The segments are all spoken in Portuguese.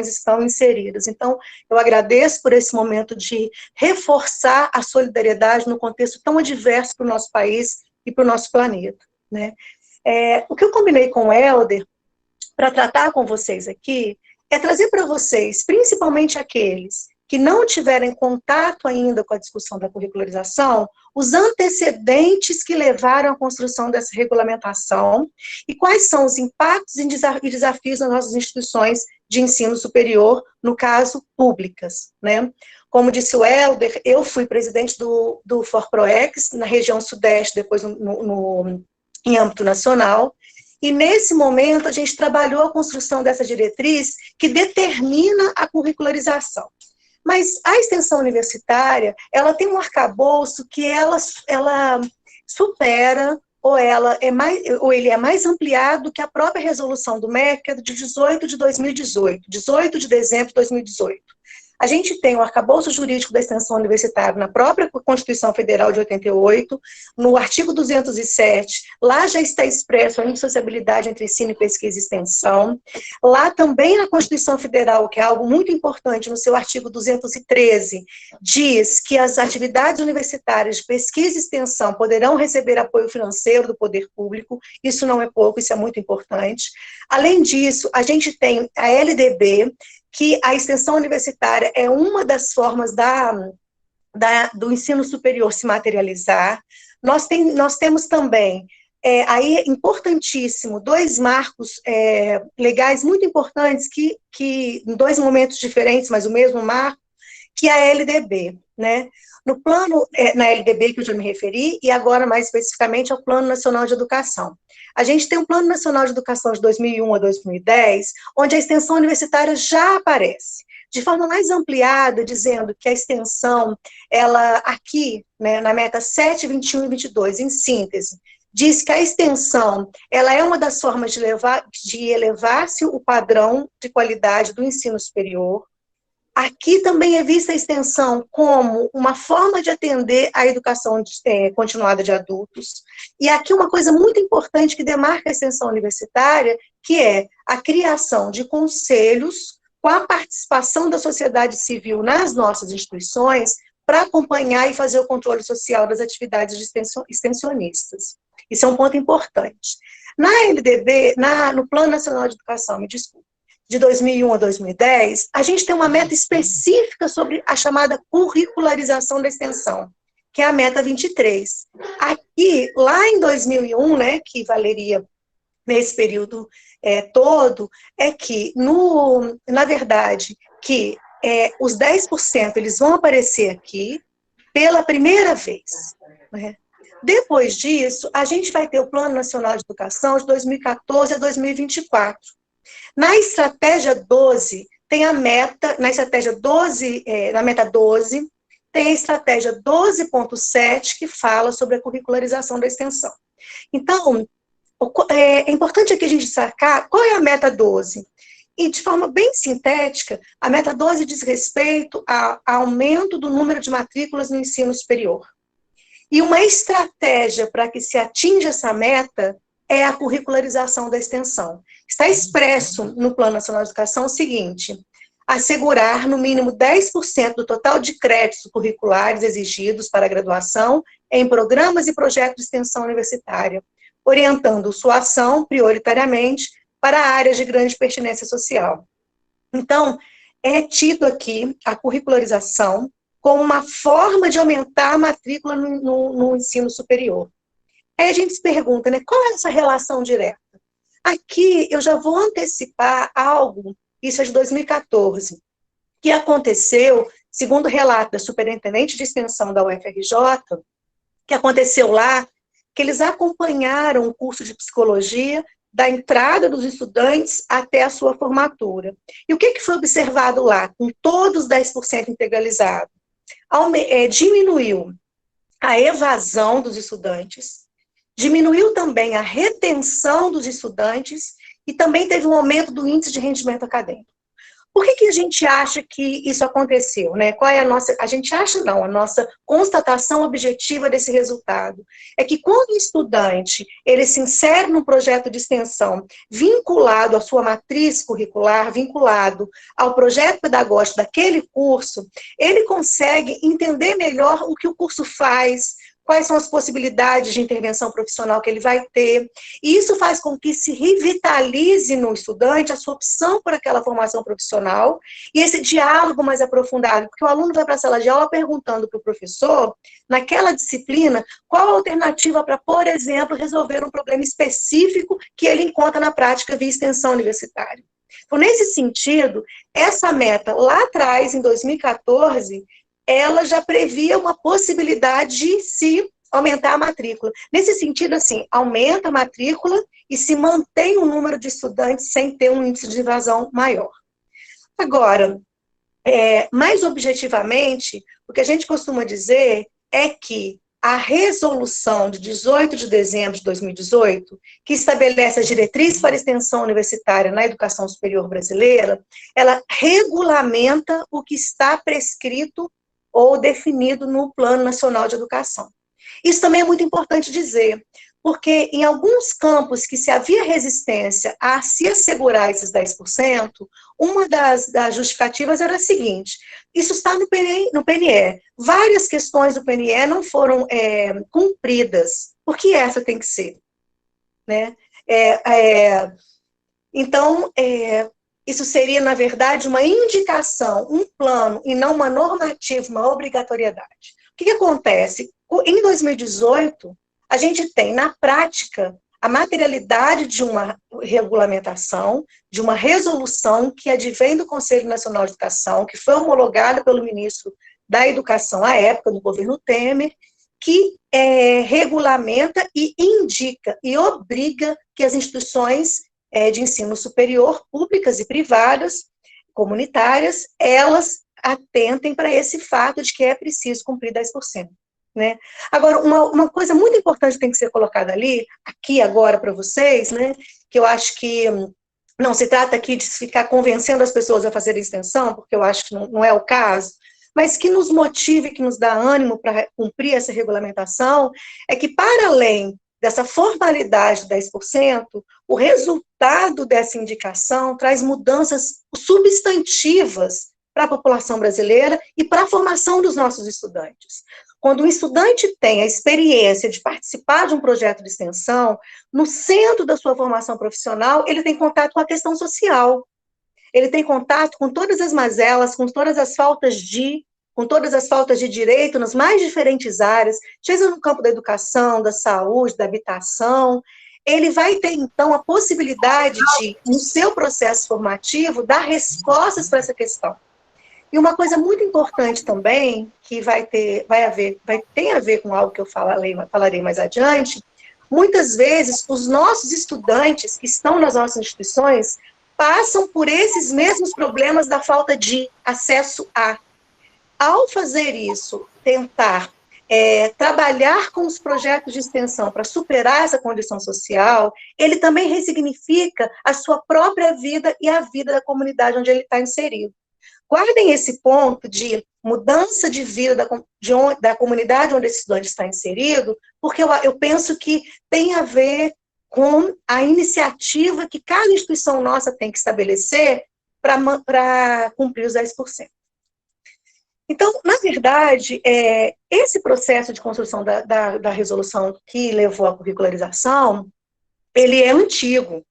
estão inseridas. Então, eu agradeço por esse momento de reforçar a solidariedade no contexto tão adverso para o nosso país e para o nosso planeta, né? O que eu combinei com o Helder, para tratar com vocês aqui, é trazer para vocês, principalmente aqueles que não tiverem contato ainda com a discussão da curricularização, os antecedentes que levaram à construção dessa regulamentação e quais são os impactos e desafios das nossas instituições de ensino superior, no caso, públicas, né? Como disse o Helder, eu fui presidente do ForProex, na região sudeste, depois em âmbito nacional, e nesse momento a gente trabalhou a construção dessa diretriz que determina a curricularização. Mas a extensão universitária, ela tem um arcabouço que ela supera, ou ele é mais ampliado que a própria resolução do MEC, que é de 18 de 2018, 18 de dezembro de 2018. A gente tem o arcabouço jurídico da extensão universitária na própria Constituição Federal de 88, no artigo 207, lá já está expresso a indissociabilidade entre ensino, pesquisa e extensão. Lá também na Constituição Federal, que é algo muito importante, no seu artigo 213, diz que as atividades universitárias de pesquisa e extensão poderão receber apoio financeiro do poder público. Isso não é pouco, isso é muito importante. Além disso, a gente tem a LDB, que a extensão universitária é uma das formas do ensino superior se materializar. Nós temos também, aí importantíssimo, dois marcos legais muito importantes, que em dois momentos diferentes, mas o mesmo marco, que é a LDB, né? No plano, na LDB que eu já me referi, e agora mais especificamente ao Plano Nacional de Educação. A gente tem um Plano Nacional de Educação de 2001 a 2010, onde a extensão universitária já aparece, de forma mais ampliada, dizendo que a extensão, ela aqui, né, na meta 7, 21 e 22, em síntese, diz que a extensão, ela é uma das formas de elevar-se o padrão de qualidade do ensino superior. Aqui também é vista a extensão como uma forma de atender à educação continuada de adultos. E aqui uma coisa muito importante que demarca a extensão universitária, que é a criação de conselhos com a participação da sociedade civil nas nossas instituições para acompanhar e fazer o controle social das atividades de extensionistas. Isso é um ponto importante. Na LDB, no Plano Nacional de Educação, me desculpe, de 2001 a 2010, a gente tem uma meta específica sobre a chamada curricularização da extensão, que é a meta 23. Aqui, lá em 2001, né, que valeria nesse período todo, é que, na verdade, que os 10% eles vão aparecer aqui pela primeira vez, né? Depois disso, a gente vai ter o Plano Nacional de Educação de 2014 a 2024. Na estratégia 12, tem a meta, na meta 12, tem a estratégia 12.7, que fala sobre a curricularização da extensão. Então, é importante aqui a gente sacar qual é a meta 12. E, de forma bem sintética, a meta 12 diz respeito ao aumento do número de matrículas no ensino superior. E uma estratégia para que se atinja essa meta é a curricularização da extensão. Está expresso no Plano Nacional de Educação o seguinte: assegurar no mínimo 10% do total de créditos curriculares exigidos para a graduação em programas e projetos de extensão universitária, orientando sua ação prioritariamente para áreas de grande pertinência social. Então, é tido aqui a curricularização como uma forma de aumentar a matrícula no ensino superior. Aí a gente se pergunta, né, qual é essa relação direta? Aqui eu já vou antecipar algo, isso é de 2014, que aconteceu, segundo o relato da superintendente de extensão da UFRJ, que aconteceu lá, que eles acompanharam o curso de psicologia da entrada dos estudantes até a sua formatura. E o que foi observado lá, com todos os 10% integralizados? Diminuiu a evasão dos estudantes, diminuiu também a retenção dos estudantes e também teve um aumento do índice de rendimento acadêmico. Por que a gente acha que isso aconteceu, né? Qual é a gente acha não, a nossa constatação objetiva desse resultado é que quando o estudante, ele se insere num projeto de extensão vinculado à sua matriz curricular, vinculado ao projeto pedagógico daquele curso, ele consegue entender melhor o que o curso faz, quais são as possibilidades de intervenção profissional que ele vai ter, e isso faz com que se revitalize no estudante a sua opção por aquela formação profissional, e esse diálogo mais aprofundado, porque o aluno vai para a sala de aula perguntando para o professor, naquela disciplina, qual a alternativa para, por exemplo, resolver um problema específico que ele encontra na prática via extensão universitária. Então, nesse sentido, essa meta lá atrás, em 2014, ela já previa uma possibilidade de se aumentar a matrícula. Nesse sentido, assim, aumenta a matrícula e se mantém o número de estudantes sem ter um índice de evasão maior. Agora, mais objetivamente, o que a gente costuma dizer é que a resolução de 18 de dezembro de 2018, que estabelece as diretrizes para a extensão universitária na educação superior brasileira, ela regulamenta o que está prescrito ou definido no Plano Nacional de Educação. Isso também é muito importante dizer, porque em alguns campos que se havia resistência a se assegurar esses 10%, uma das justificativas era a seguinte: isso está no PNE. Várias questões do PNE não foram cumpridas. Por que essa tem que ser? Né? Então, isso seria, na verdade, uma indicação, um plano, e não uma normativa, uma obrigatoriedade. O que acontece? Em 2018, a gente tem, na prática, a materialidade de uma regulamentação, de uma resolução que advém do Conselho Nacional de Educação, que foi homologada pelo ministro da Educação à época, do governo Temer, que regulamenta e indica e obriga que as instituições de ensino superior, públicas e privadas, comunitárias, elas atentem para esse fato de que é preciso cumprir 10%. Né? Agora, uma coisa muito importante que tem que ser colocada ali, aqui agora para vocês, né, que eu acho que não se trata aqui de ficar convencendo as pessoas a fazer extensão, porque eu acho que não é o caso, mas que nos motive, que nos dá ânimo para cumprir essa regulamentação, é que para além dessa formalidade de 10%, o resultado dessa indicação traz mudanças substantivas para a população brasileira e para a formação dos nossos estudantes. Quando o estudante tem a experiência de participar de um projeto de extensão, no centro da sua formação profissional, ele tem contato com a questão social. Ele tem contato com todas as mazelas, com todas as faltas de direito nas mais diferentes áreas, seja no campo da educação, da saúde, da habitação. Ele vai ter, então, a possibilidade de, no seu processo formativo, dar respostas para essa questão. E uma coisa muito importante também, que tem a ver com algo que eu falarei mais adiante, muitas vezes os nossos estudantes que estão nas nossas instituições passam por esses mesmos problemas da falta de acesso a. Ao fazer isso, tentar trabalhar com os projetos de extensão para superar essa condição social, ele também ressignifica a sua própria vida e a vida da comunidade onde ele está inserido. Guardem esse ponto de mudança de vida da comunidade onde esse estudante está inserido, porque eu penso que tem a ver com a iniciativa que cada instituição nossa tem que estabelecer para cumprir os 10%. Então, na verdade, esse processo de construção da resolução que levou à curricularização, ele é antigo.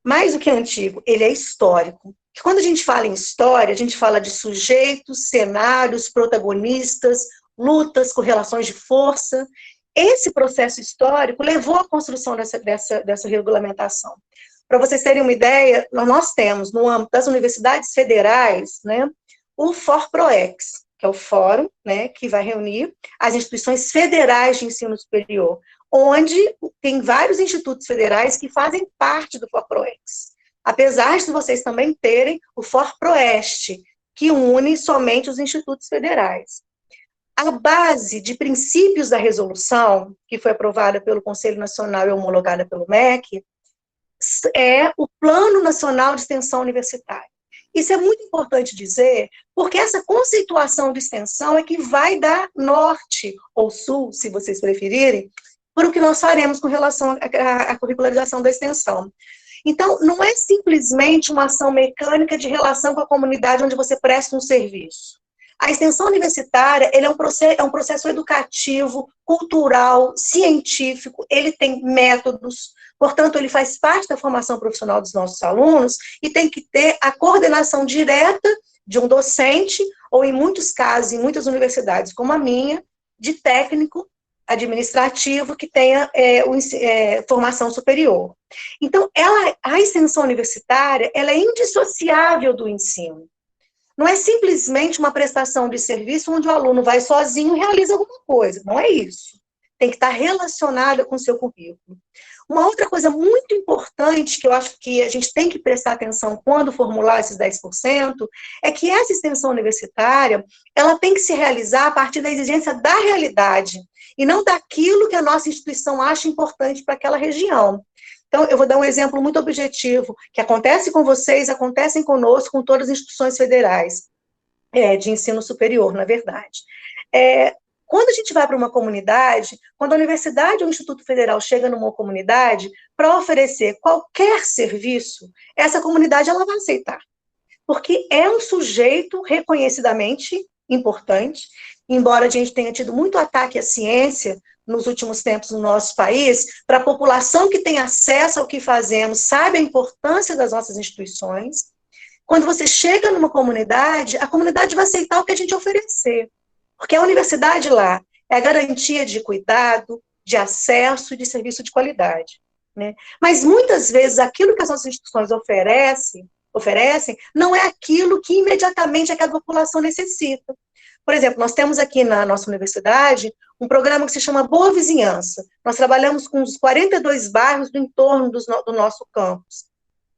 Mais do que antigo, ele é histórico. Quando a gente fala em história, a gente fala de sujeitos, cenários, protagonistas, lutas, correlações de força. Esse processo histórico levou à construção dessa regulamentação. Para vocês terem uma ideia, nós temos, no âmbito das universidades federais, né, o FORPROEX, que é o fórum, né, que vai reunir as instituições federais de ensino superior, onde tem vários institutos federais que fazem parte do FORPROEX. Apesar de vocês também terem o FORPROEST, que une somente os institutos federais. A base de princípios da resolução, que foi aprovada pelo Conselho Nacional e homologada pelo MEC, é o Plano Nacional de Extensão Universitária. Isso é muito importante dizer, porque essa conceituação de extensão é que vai dar norte, ou sul, se vocês preferirem, para o que nós faremos com relação à curricularização da extensão. Então, não é simplesmente uma ação mecânica de relação com a comunidade onde você presta um serviço. A extensão universitária, ele é um processo educativo, cultural, científico, ele tem métodos, portanto, ele faz parte da formação profissional dos nossos alunos e tem que ter a coordenação direta de um docente, ou em muitos casos, em muitas universidades, como a minha, de técnico administrativo que tenha formação superior. Então, a extensão universitária, ela é indissociável do ensino. Não é simplesmente uma prestação de serviço onde o aluno vai sozinho e realiza alguma coisa. Não é isso. Tem que estar relacionada com o seu currículo. Uma outra coisa muito importante que eu acho que a gente tem que prestar atenção quando formular esses 10%, é que essa extensão universitária, ela tem que se realizar a partir da exigência da realidade, e não daquilo que a nossa instituição acha importante para aquela região. Então, eu vou dar um exemplo muito objetivo, que acontece com vocês, acontecem conosco, com todas as instituições federais, de ensino superior, na verdade. Quando a gente vai para uma comunidade, quando a universidade ou o Instituto Federal chega numa comunidade para oferecer qualquer serviço, essa comunidade ela vai aceitar. Porque é um sujeito reconhecidamente importante, embora a gente tenha tido muito ataque à ciência nos últimos tempos no nosso país, para a população que tem acesso ao que fazemos, sabe a importância das nossas instituições. Quando você chega numa comunidade, a comunidade vai aceitar o que a gente oferecer. Porque a universidade lá é a garantia de cuidado, de acesso e de serviço de qualidade. Né? Mas muitas vezes aquilo que as nossas instituições oferecem não é aquilo que imediatamente aquela população necessita. Por exemplo, nós temos aqui na nossa universidade um programa que se chama Boa Vizinhança. Nós trabalhamos com os 42 bairros do entorno do nosso campus,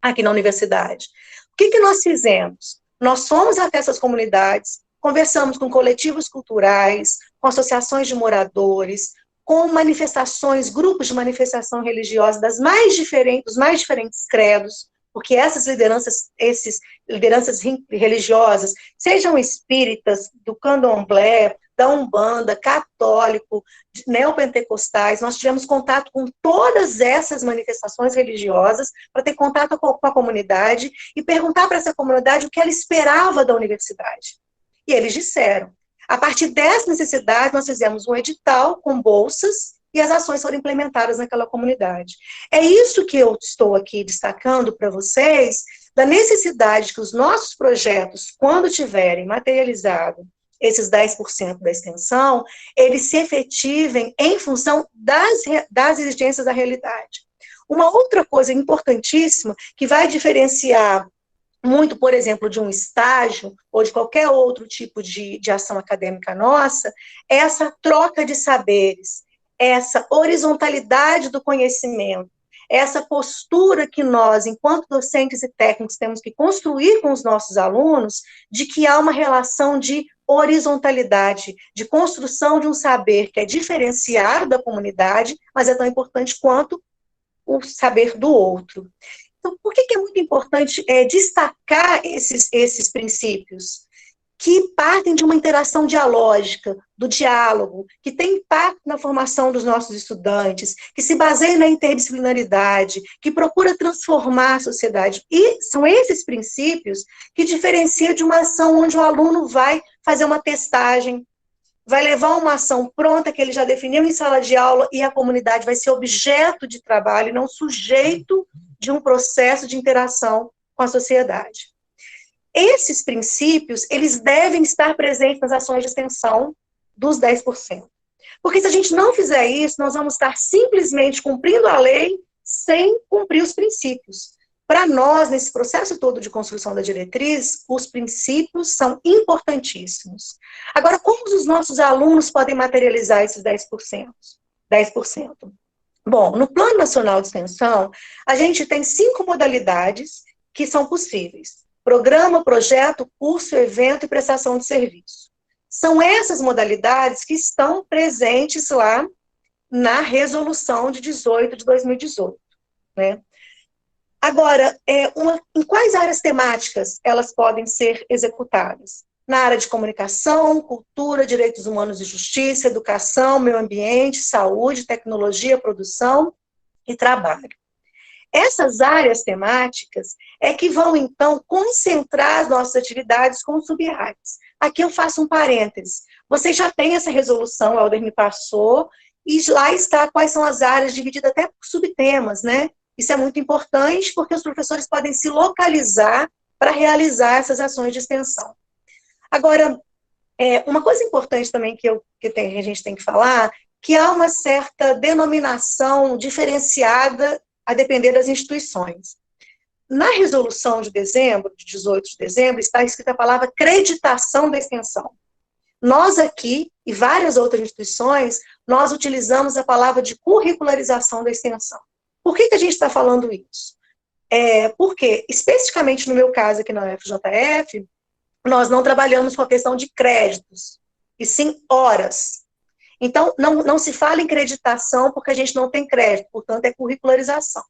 aqui na universidade. O que nós fizemos? Nós fomos até essas comunidades, conversamos com coletivos culturais, com associações de moradores, com manifestações, grupos de manifestação religiosa dos mais diferentes credos, porque essas lideranças religiosas, sejam espíritas, do candomblé, da Umbanda, católico, neopentecostais, nós tivemos contato com todas essas manifestações religiosas para ter contato com a comunidade e perguntar para essa comunidade o que ela esperava da universidade. E eles disseram. A partir dessa necessidade, nós fizemos um edital com bolsas e as ações foram implementadas naquela comunidade. É isso que eu estou aqui destacando para vocês, da necessidade que os nossos projetos, quando tiverem materializado esses 10% da extensão, eles se efetivem em função das exigências da realidade. Uma outra coisa importantíssima, que vai diferenciar muito, por exemplo, de um estágio ou de qualquer outro tipo de ação acadêmica nossa, é essa troca de saberes, essa horizontalidade do conhecimento, essa postura que nós, enquanto docentes e técnicos, temos que construir com os nossos alunos, de que há uma relação de horizontalidade, de construção de um saber que é diferenciado da comunidade, mas é tão importante quanto o saber do outro. Então, por que é muito importante destacar esses princípios? Que partem de uma interação dialógica, do diálogo, que tem impacto na formação dos nossos estudantes, que se baseia na interdisciplinaridade, que procura transformar a sociedade. E são esses princípios que diferenciam de uma ação onde o aluno vai fazer uma testagem, vai levar uma ação pronta que ele já definiu em sala de aula e a comunidade vai ser objeto de trabalho e não sujeito de um processo de interação com a sociedade. Esses princípios, eles devem estar presentes nas ações de extensão dos 10%. Porque se a gente não fizer isso, nós vamos estar simplesmente cumprindo a lei sem cumprir os princípios. Para nós, nesse processo todo de construção da diretriz, os princípios são importantíssimos. Agora, como os nossos alunos podem materializar esses 10%? 10%. Bom, no Plano Nacional de Extensão, a gente tem 5 modalidades que são possíveis. Programa, projeto, curso, evento e prestação de serviço. São essas modalidades que estão presentes lá na resolução de 18 de 2018, né? Agora, em quais áreas temáticas elas podem ser executadas? Na área de comunicação, cultura, direitos humanos e justiça, educação, meio ambiente, saúde, tecnologia, produção e trabalho. Essas áreas temáticas é que vão, então, concentrar as nossas atividades com sub-áreas. Aqui eu faço um parênteses. Você já tem essa resolução, o Helder me passou, e lá está quais são as áreas divididas até por subtemas, né? Isso é muito importante porque os professores podem se localizar para realizar essas ações de extensão. Agora, uma coisa importante também que a gente tem que falar, que há uma certa denominação diferenciada a depender das instituições. Na resolução de dezembro, de 18 de dezembro, está escrita a palavra acreditação da extensão. Nós aqui, e várias outras instituições, nós utilizamos a palavra de curricularização da extensão. Por que a gente está falando isso? Porque, especificamente no meu caso aqui na UFJF, nós não trabalhamos com a questão de créditos, e sim horas. Então, não se fala em creditação porque a gente não tem crédito, portanto, é curricularização.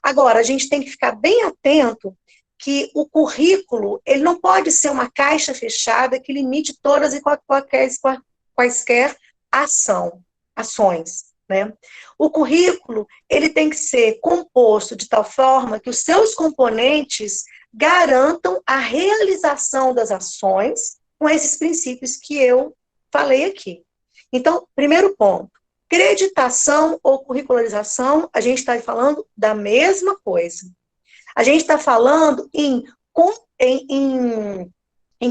Agora, a gente tem que ficar bem atento que o currículo, ele não pode ser uma caixa fechada que limite todas e quaisquer ações, né? O currículo, ele tem que ser composto de tal forma que os seus componentes garantam a realização das ações com esses princípios que eu falei aqui. Então, primeiro ponto, creditação ou curricularização, a gente está falando da mesma coisa. A gente está falando em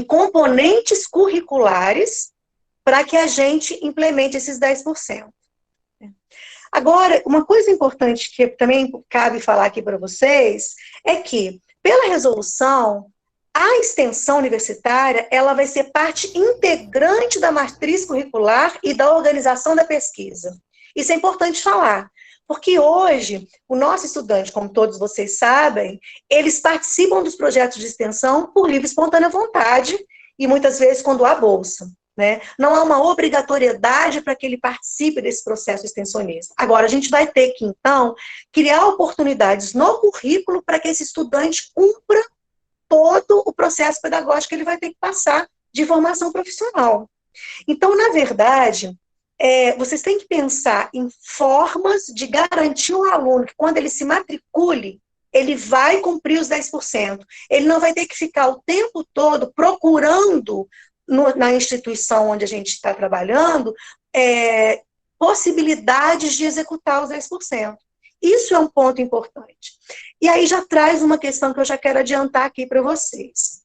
componentes curriculares para que a gente implemente esses 10%. Agora, uma coisa importante que também cabe falar aqui para vocês é que, pela resolução, a extensão universitária ela vai ser parte integrante da matriz curricular e da organização da pesquisa. Isso é importante falar, porque hoje, o nosso estudante, como todos vocês sabem, eles participam dos projetos de extensão por livre e espontânea vontade, e muitas vezes quando há bolsa. Né? Não há uma obrigatoriedade para que ele participe desse processo extensionista. Agora, a gente vai ter que, então, criar oportunidades no currículo para que esse estudante cumpra todo o processo pedagógico que ele vai ter que passar de formação profissional. Então, na verdade, vocês têm que pensar em formas de garantir ao aluno que, quando ele se matricule, ele vai cumprir os 10%. Ele não vai ter que ficar o tempo todo procurando na instituição onde a gente está trabalhando, possibilidades de executar os 10%. Isso é um ponto importante. E aí já traz uma questão que eu já quero adiantar aqui para vocês.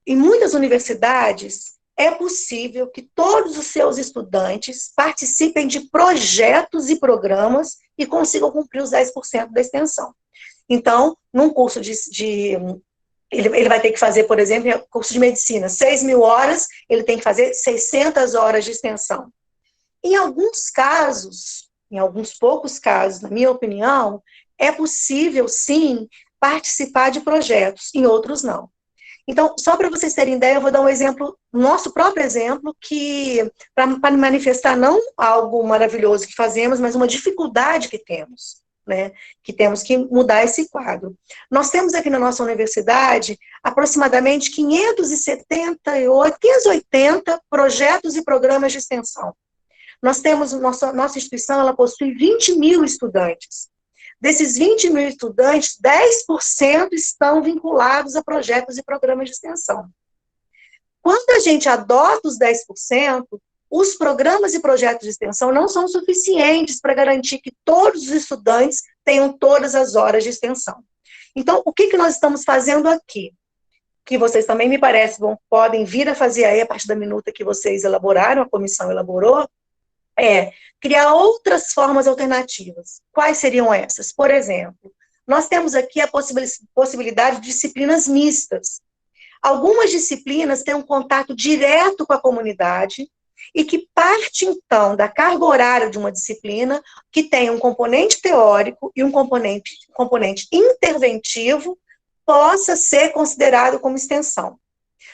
Em muitas universidades, é possível que todos os seus estudantes participem de projetos e programas e consigam cumprir os 10% da extensão. Então, num curso ele vai ter que fazer, por exemplo, curso de medicina, 6.000 horas, ele tem que fazer 600 horas de extensão. Em alguns casos, em alguns poucos casos, na minha opinião, é possível, sim, participar de projetos, em outros não. Então, só para vocês terem ideia, eu vou dar um exemplo, nosso próprio exemplo, que para manifestar não algo maravilhoso que fazemos, mas uma dificuldade que temos. Né, que temos que mudar esse quadro. Nós temos aqui na nossa universidade aproximadamente 580 projetos e programas de extensão. Nós temos, nossa instituição, ela possui 20.000 estudantes. Desses 20.000 estudantes, 10% estão vinculados a projetos e programas de extensão. Quando a gente adota os 10%, os programas e projetos de extensão não são suficientes para garantir que todos os estudantes tenham todas as horas de extensão. Então, o que nós estamos fazendo aqui? Que vocês também, me parece, podem vir a fazer aí, a partir da minuta que vocês elaboraram, a comissão elaborou, criar outras formas alternativas. Quais seriam essas? Por exemplo, nós temos aqui a possibilidade de disciplinas mistas. Algumas disciplinas têm um contato direto com a comunidade, e que parte, então, da carga horária de uma disciplina que tem um componente teórico e um componente interventivo possa ser considerado como extensão.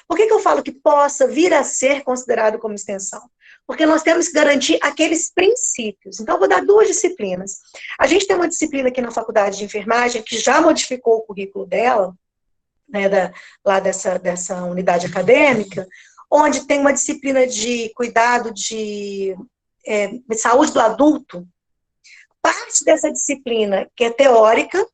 Por que eu falo que possa vir a ser considerado como extensão? porque nós temos que garantir aqueles princípios. Então, eu vou dar 2 disciplinas. A gente tem uma disciplina aqui na Faculdade de Enfermagem que já modificou o currículo dela, né, lá dessa unidade acadêmica, onde tem uma disciplina de cuidado de saúde do adulto. Parte dessa disciplina que é teórica,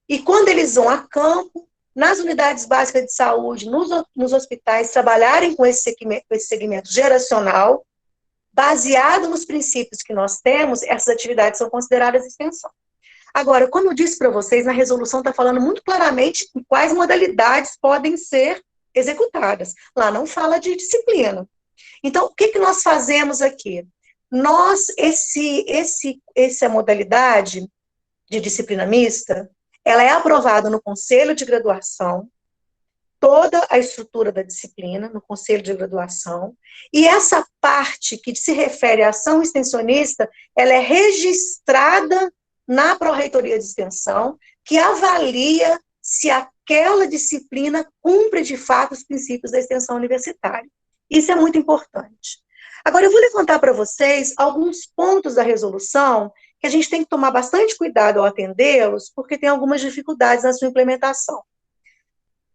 e quando eles vão a campo, nas unidades básicas de saúde, nos hospitais, trabalharem com esse segmento geracional, baseado nos princípios que nós temos, essas atividades são consideradas extensão. Agora, como eu disse para vocês, na resolução está falando muito claramente em quais modalidades podem ser executadas. Lá não fala de disciplina. Então, o que nós fazemos aqui? Essa modalidade de disciplina mista, ela é aprovada no Conselho de Graduação, toda a estrutura da disciplina no Conselho de Graduação, e essa parte que se refere à ação extensionista, ela é registrada na Pró-Reitoria de Extensão, que avalia se aquela disciplina cumpre de fato os princípios da extensão universitária. Isso é muito importante. Agora, eu vou levantar para vocês alguns pontos da resolução que a gente tem que tomar bastante cuidado ao atendê-los, porque tem algumas dificuldades na sua implementação.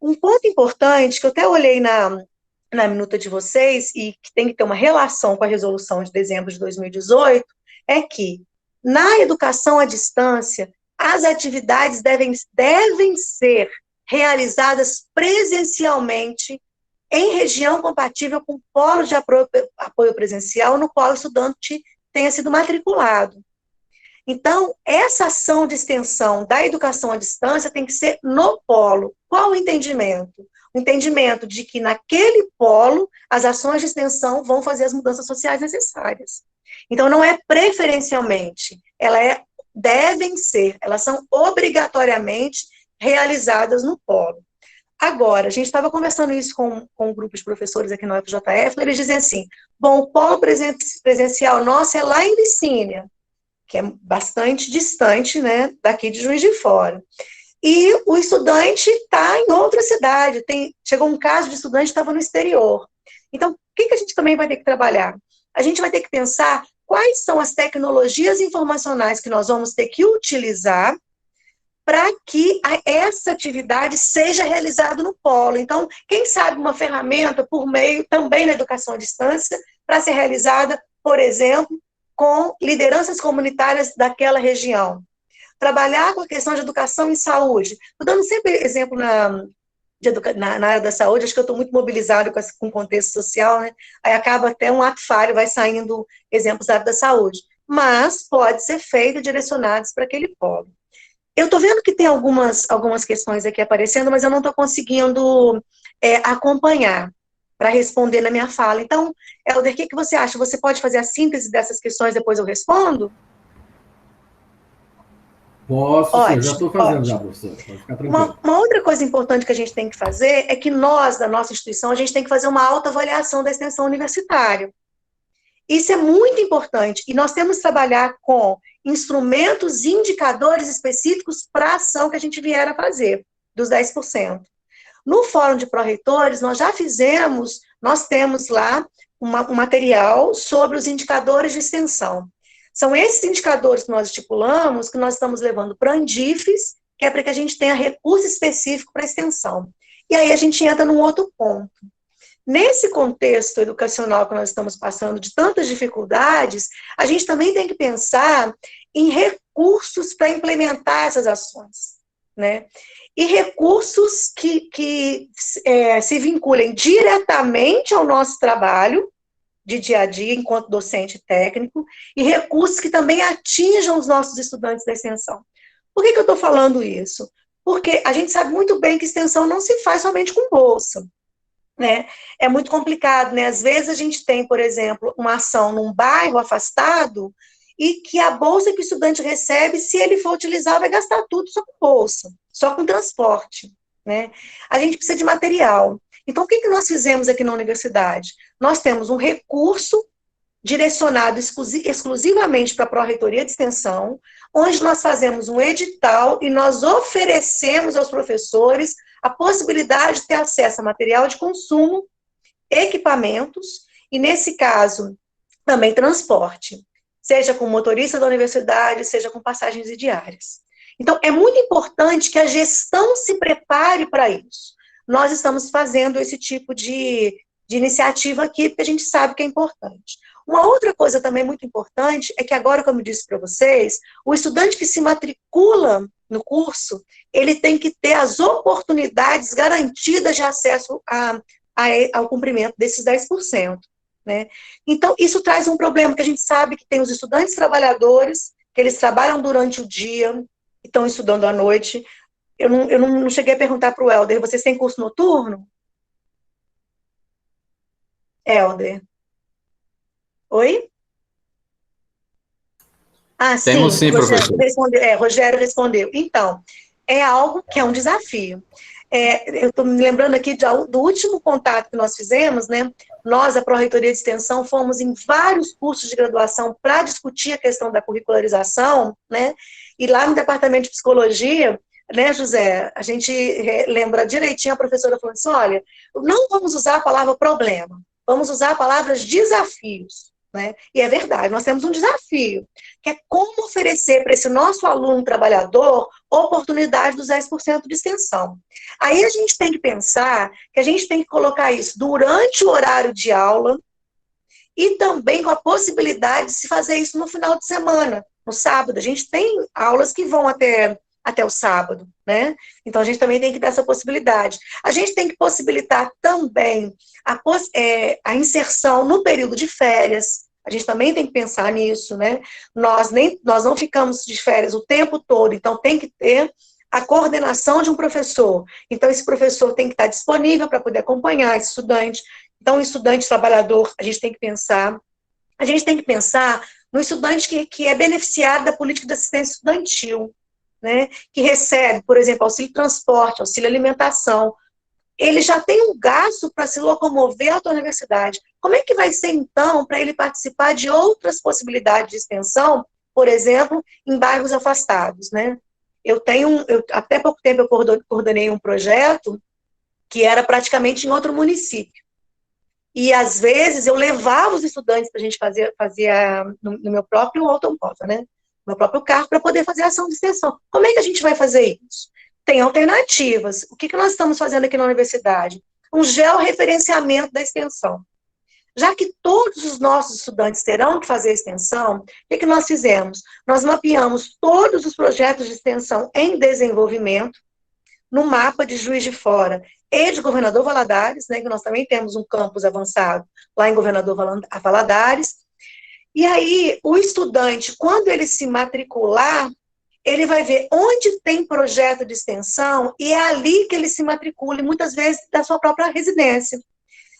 Um ponto importante, que eu até olhei na minuta de vocês, e que tem que ter uma relação com a resolução de dezembro de 2018, é que, na educação à distância, as atividades devem ser realizadas presencialmente em região compatível com o polo de apoio presencial no qual o estudante tenha sido matriculado. Então, essa ação de extensão da educação à distância tem que ser no polo. Qual o entendimento? O entendimento de que naquele polo as ações de extensão vão fazer as mudanças sociais necessárias. Então, não é preferencialmente, elas são obrigatoriamente realizadas no polo. Agora, a gente estava conversando isso com um grupo de professores aqui no FJF, eles dizem assim, bom, o polo presencial nosso é lá em Licínia, que é bastante distante, né, daqui de Juiz de Fora. E o estudante está em outra cidade, chegou um caso de estudante que estava no exterior. Então, o que a gente também vai ter que trabalhar? A gente vai ter que pensar quais são as tecnologias informacionais que nós vamos ter que utilizar para que essa atividade seja realizada no polo. Então, quem sabe uma ferramenta por meio, também na educação à distância, para ser realizada, por exemplo, com lideranças comunitárias daquela região. Trabalhar com a questão de educação e saúde. Estou dando sempre exemplo na área da saúde, acho que eu estou muito mobilizado com o contexto social, né? Aí acaba até um ato falho, vai saindo exemplos da área da saúde. Mas pode ser feito direcionados para aquele polo. Eu estou vendo que tem algumas questões aqui aparecendo, mas eu não estou conseguindo acompanhar para responder na minha fala. Então, Helder, o que você acha? Você pode fazer a síntese dessas questões, depois eu respondo? Posso, ótimo, já estou fazendo, ótimo. Já, professor, pode ficar tranquilo. Uma outra coisa importante que a gente tem que fazer é que nós, da nossa instituição, a gente tem que fazer uma autoavaliação da extensão universitária. Isso é muito importante, e nós temos que trabalhar com instrumentos e indicadores específicos para a ação que a gente vier a fazer, dos 10%. No Fórum de Pró-Reitores, nós temos lá um material sobre os indicadores de extensão. São esses indicadores que nós estipulamos, que nós estamos levando para a Andifes, que é para que a gente tenha recurso específico para extensão. E aí a gente entra num outro ponto. Nesse contexto educacional que nós estamos passando, de tantas dificuldades, a gente também tem que pensar em recursos para implementar essas ações, né? E recursos que se vinculem diretamente ao nosso trabalho, de dia a dia, enquanto docente técnico, e recursos que também atinjam os nossos estudantes da extensão. Por que eu estou falando isso? Porque a gente sabe muito bem que extensão não se faz somente com bolsa, né? É muito complicado, né? Às vezes a gente tem, por exemplo, uma ação num bairro afastado e que a bolsa que o estudante recebe, se ele for utilizar, vai gastar tudo só com bolsa, só com transporte, né? A gente precisa de material. Então, o que nós fizemos aqui na universidade? Nós temos um recurso direcionado exclusivamente para a Pró-Reitoria de Extensão, onde nós fazemos um edital e nós oferecemos aos professores a possibilidade de ter acesso a material de consumo, equipamentos, e nesse caso, Também transporte, seja com motorista da universidade, seja com passagens e diárias. Então, é muito importante que a gestão se prepare para isso. Nós estamos fazendo esse tipo de iniciativa aqui, porque a gente sabe que é importante. Uma outra coisa também muito importante é que agora, como eu disse para vocês, o estudante que se matricula no curso, ele tem que ter as oportunidades garantidas de acesso ao cumprimento desses 10%. Né? Então, isso traz um problema, que a gente sabe que tem os estudantes trabalhadores, que eles trabalham durante o dia, e estão estudando à noite. Eu não cheguei a perguntar para o Helder, vocês têm curso noturno? Helder? Oi? Ah, Temos sim, professor. Rogério respondeu. Então, é algo que é um desafio. Eu estou me lembrando aqui do último contato que nós fizemos, né? Nós, a Pró-Reitoria de Extensão, fomos em vários cursos de graduação para discutir a questão da curricularização, né? E lá no Departamento de Psicologia, né, José, a gente lembra direitinho, a professora falou assim, olha, não vamos usar a palavra problema, vamos usar a palavra desafios. Né? E é verdade, nós temos um desafio, que é como oferecer para esse nosso aluno trabalhador oportunidade dos 10% de extensão. Aí a gente tem que pensar que a gente tem que colocar isso durante o horário de aula e também com a possibilidade de se fazer isso no final de semana, no sábado. A gente tem aulas que vão até o sábado, né? Então, a gente também tem que dar essa possibilidade. A gente tem que possibilitar também a inserção no período de férias. A gente também tem que pensar nisso, né? Nós não ficamos de férias o tempo todo, então tem que ter a coordenação de um professor. Então, esse professor tem que estar disponível para poder acompanhar esse estudante. Então, o estudante trabalhador, a gente tem que pensar no estudante que é beneficiado da política de assistência estudantil, né, que recebe, por exemplo, auxílio transporte, auxílio alimentação, ele já tem um gasto para se locomover à tua universidade. Como é que vai ser, então, para ele participar de outras possibilidades de extensão, por exemplo, em bairros afastados, né? Até pouco tempo eu coordenei um projeto que era praticamente em outro município. E, às vezes, eu levava os estudantes para a gente fazer no meu próprio automóvel, né? Meu próprio carro, para poder fazer a ação de extensão. Como é que a gente vai fazer isso? Tem alternativas. O que nós estamos fazendo aqui na universidade? Um georreferenciamento da extensão. Já que todos os nossos estudantes terão que fazer a extensão, o que nós fizemos? Nós mapeamos todos os projetos de extensão em desenvolvimento no mapa de Juiz de Fora e de Governador Valadares, né, que nós também temos um campus avançado lá em Governador Valadares. E aí, o estudante, quando ele se matricular, ele vai ver onde tem projeto de extensão e é ali que ele se matricula, e muitas vezes da sua própria residência.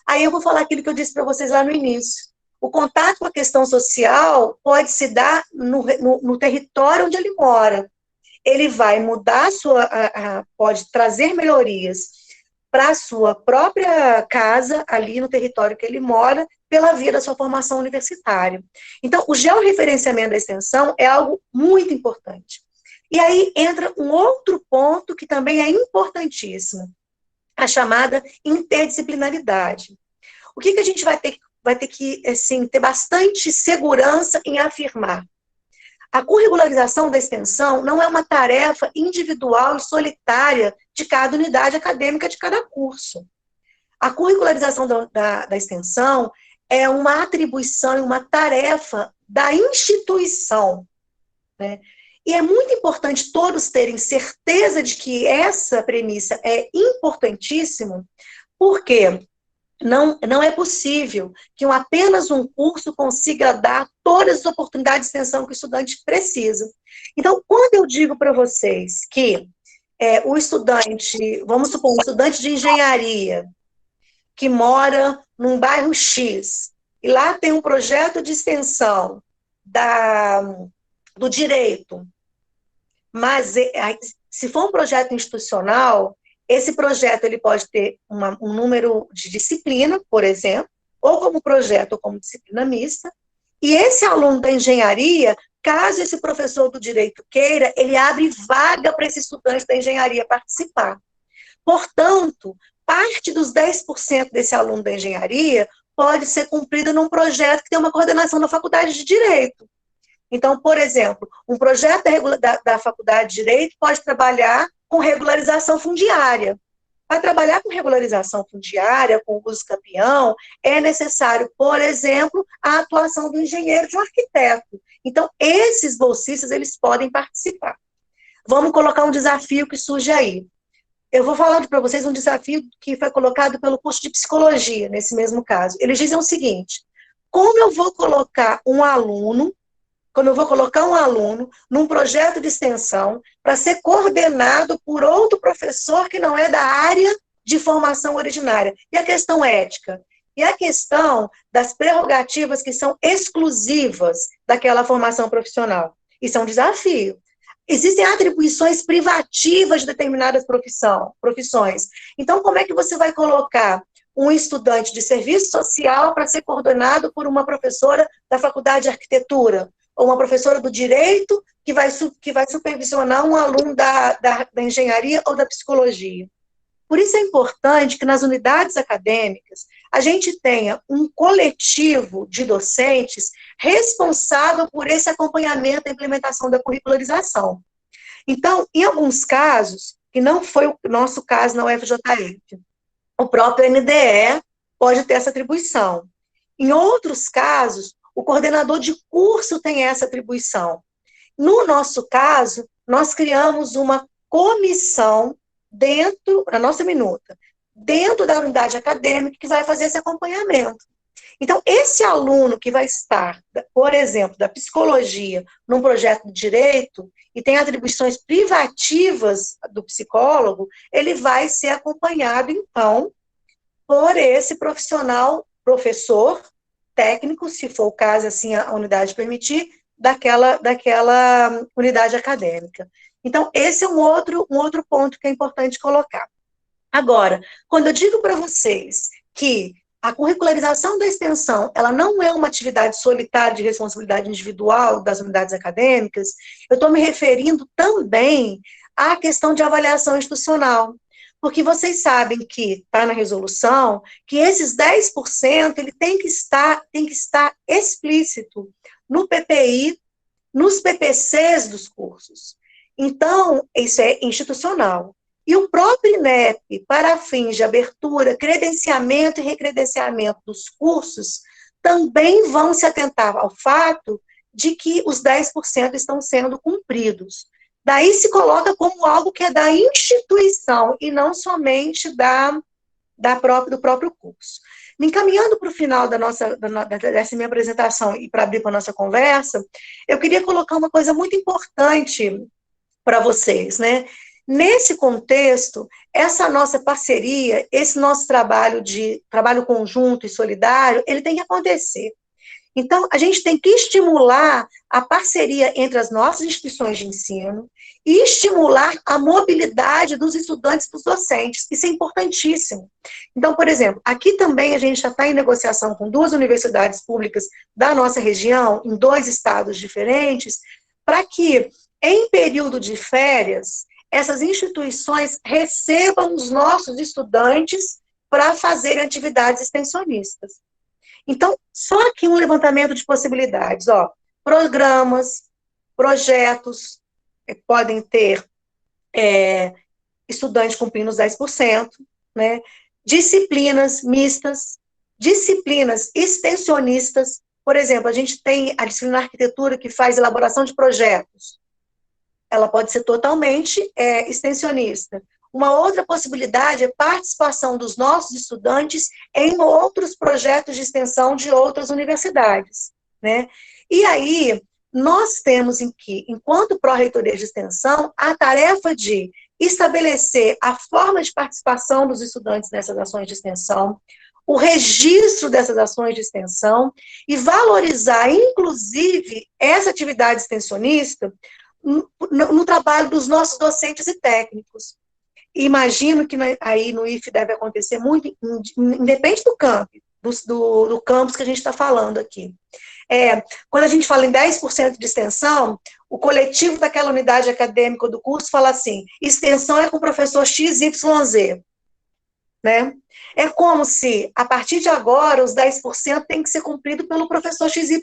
Aí eu vou falar aquilo que eu disse para vocês lá no início. O contato com a questão social pode se dar no território onde ele mora. Ele vai mudar pode trazer melhorias para a sua própria casa, ali no território que ele mora, pela via da sua formação universitária. Então, o georreferenciamento da extensão é algo muito importante. E aí entra um outro ponto que também é importantíssimo, a chamada interdisciplinaridade. O que a gente vai ter que, assim, ter bastante segurança em afirmar? A curricularização da extensão não é uma tarefa individual e solitária de cada unidade acadêmica de cada curso. A curricularização da extensão é uma atribuição e uma tarefa da instituição, né? E é muito importante todos terem certeza de que essa premissa é importantíssima, porque não é possível que apenas um curso consiga dar todas as oportunidades de extensão que o estudante precisa. Então, quando eu digo para vocês que o estudante, vamos supor, um estudante de engenharia, que mora num bairro X, e lá tem um projeto de extensão do direito, mas se for um projeto institucional, esse projeto ele pode ter um número de disciplina, por exemplo, ou como projeto ou como disciplina mista, e esse aluno da engenharia, caso esse professor do direito queira, ele abre vaga para esse estudante da engenharia participar. Portanto, parte dos 10% desse aluno da engenharia pode ser cumprida num projeto que tem uma coordenação da Faculdade de Direito. Então, por exemplo, um projeto da Faculdade de Direito pode trabalhar com regularização fundiária. Para trabalhar com regularização fundiária, com uso campeão, é necessário, por exemplo, a atuação do engenheiro, de um arquiteto. Então, esses bolsistas, eles podem participar. Vamos colocar um desafio que surge aí. Eu vou falar para vocês um desafio que foi colocado pelo curso de psicologia, nesse mesmo caso. Eles dizem o seguinte: como eu vou colocar um aluno num projeto de extensão para ser coordenado por outro professor que não é da área de formação originária? E a questão ética? E a questão das prerrogativas que são exclusivas daquela formação profissional? Isso é um desafio. Existem atribuições privativas de determinadas profissões. Então, como é que você vai colocar um estudante de serviço social para ser coordenado por uma professora da faculdade de arquitetura? Ou uma professora do direito que vai supervisionar um aluno da engenharia ou da psicologia? Por isso é importante que nas unidades acadêmicas a gente tenha um coletivo de docentes responsável por esse acompanhamento da implementação da curricularização. Então, em alguns casos, que não foi o nosso caso na UFJF, o próprio NDE pode ter essa atribuição. Em outros casos, o coordenador de curso tem essa atribuição. No nosso caso, nós criamos uma comissão na nossa minuta, dentro da unidade acadêmica, que vai fazer esse acompanhamento. Então, esse aluno que vai estar, por exemplo, da psicologia, num projeto de direito, e tem atribuições privativas do psicólogo, ele vai ser acompanhado, então, por esse professor técnico, se for o caso, assim, a unidade permitir, daquela unidade acadêmica. Então, esse é um outro ponto que é importante colocar. Agora, quando eu digo para vocês que a curricularização da extensão, ela não é uma atividade solitária de responsabilidade individual das unidades acadêmicas, eu estou me referindo também à questão de avaliação institucional. Porque vocês sabem que está na resolução que esses 10% ele tem que estar explícito no PPI, nos PPCs dos cursos. Então, isso é institucional. E o próprio INEP, para fins de abertura, credenciamento e recredenciamento dos cursos, também vão se atentar ao fato de que os 10% estão sendo cumpridos. Daí se coloca como algo que é da instituição e não somente do próprio curso. Me encaminhando para o final dessa minha apresentação e para abrir para a nossa conversa, eu queria colocar uma coisa muito importante para vocês, né? Nesse contexto, essa nossa parceria, esse nosso trabalho conjunto e solidário, ele tem que acontecer. Então, a gente tem que estimular a parceria entre as nossas instituições de ensino e estimular a mobilidade dos estudantes e dos docentes. Isso é importantíssimo. Então, por exemplo, aqui também a gente já está em negociação com 2 universidades públicas da nossa região, em 2 estados diferentes, para que, em período de férias, essas instituições recebam os nossos estudantes para fazerem atividades extensionistas. Então, só aqui um levantamento de possibilidades, programas, projetos, podem ter estudantes cumprindo os 10%, né? Disciplinas mistas, disciplinas extensionistas. Por exemplo, a gente tem a disciplina de arquitetura que faz elaboração de projetos. Ela pode ser totalmente extensionista. Uma outra possibilidade é participação dos nossos estudantes em outros projetos de extensão de outras universidades, né? E aí, nós temos enquanto pró-reitoria de extensão, a tarefa de estabelecer a forma de participação dos estudantes nessas ações de extensão, o registro dessas ações de extensão e valorizar, inclusive, essa atividade extensionista no trabalho dos nossos docentes e técnicos. Imagino que aí no IFE deve acontecer muito, independe do campus, do campus que a gente está falando aqui. Quando a gente fala em 10% de extensão, o coletivo daquela unidade acadêmica do curso fala assim: extensão é com o professor XYZ. né? É como se, a partir de agora, os 10% tem que ser cumprido pelo professor XYZ,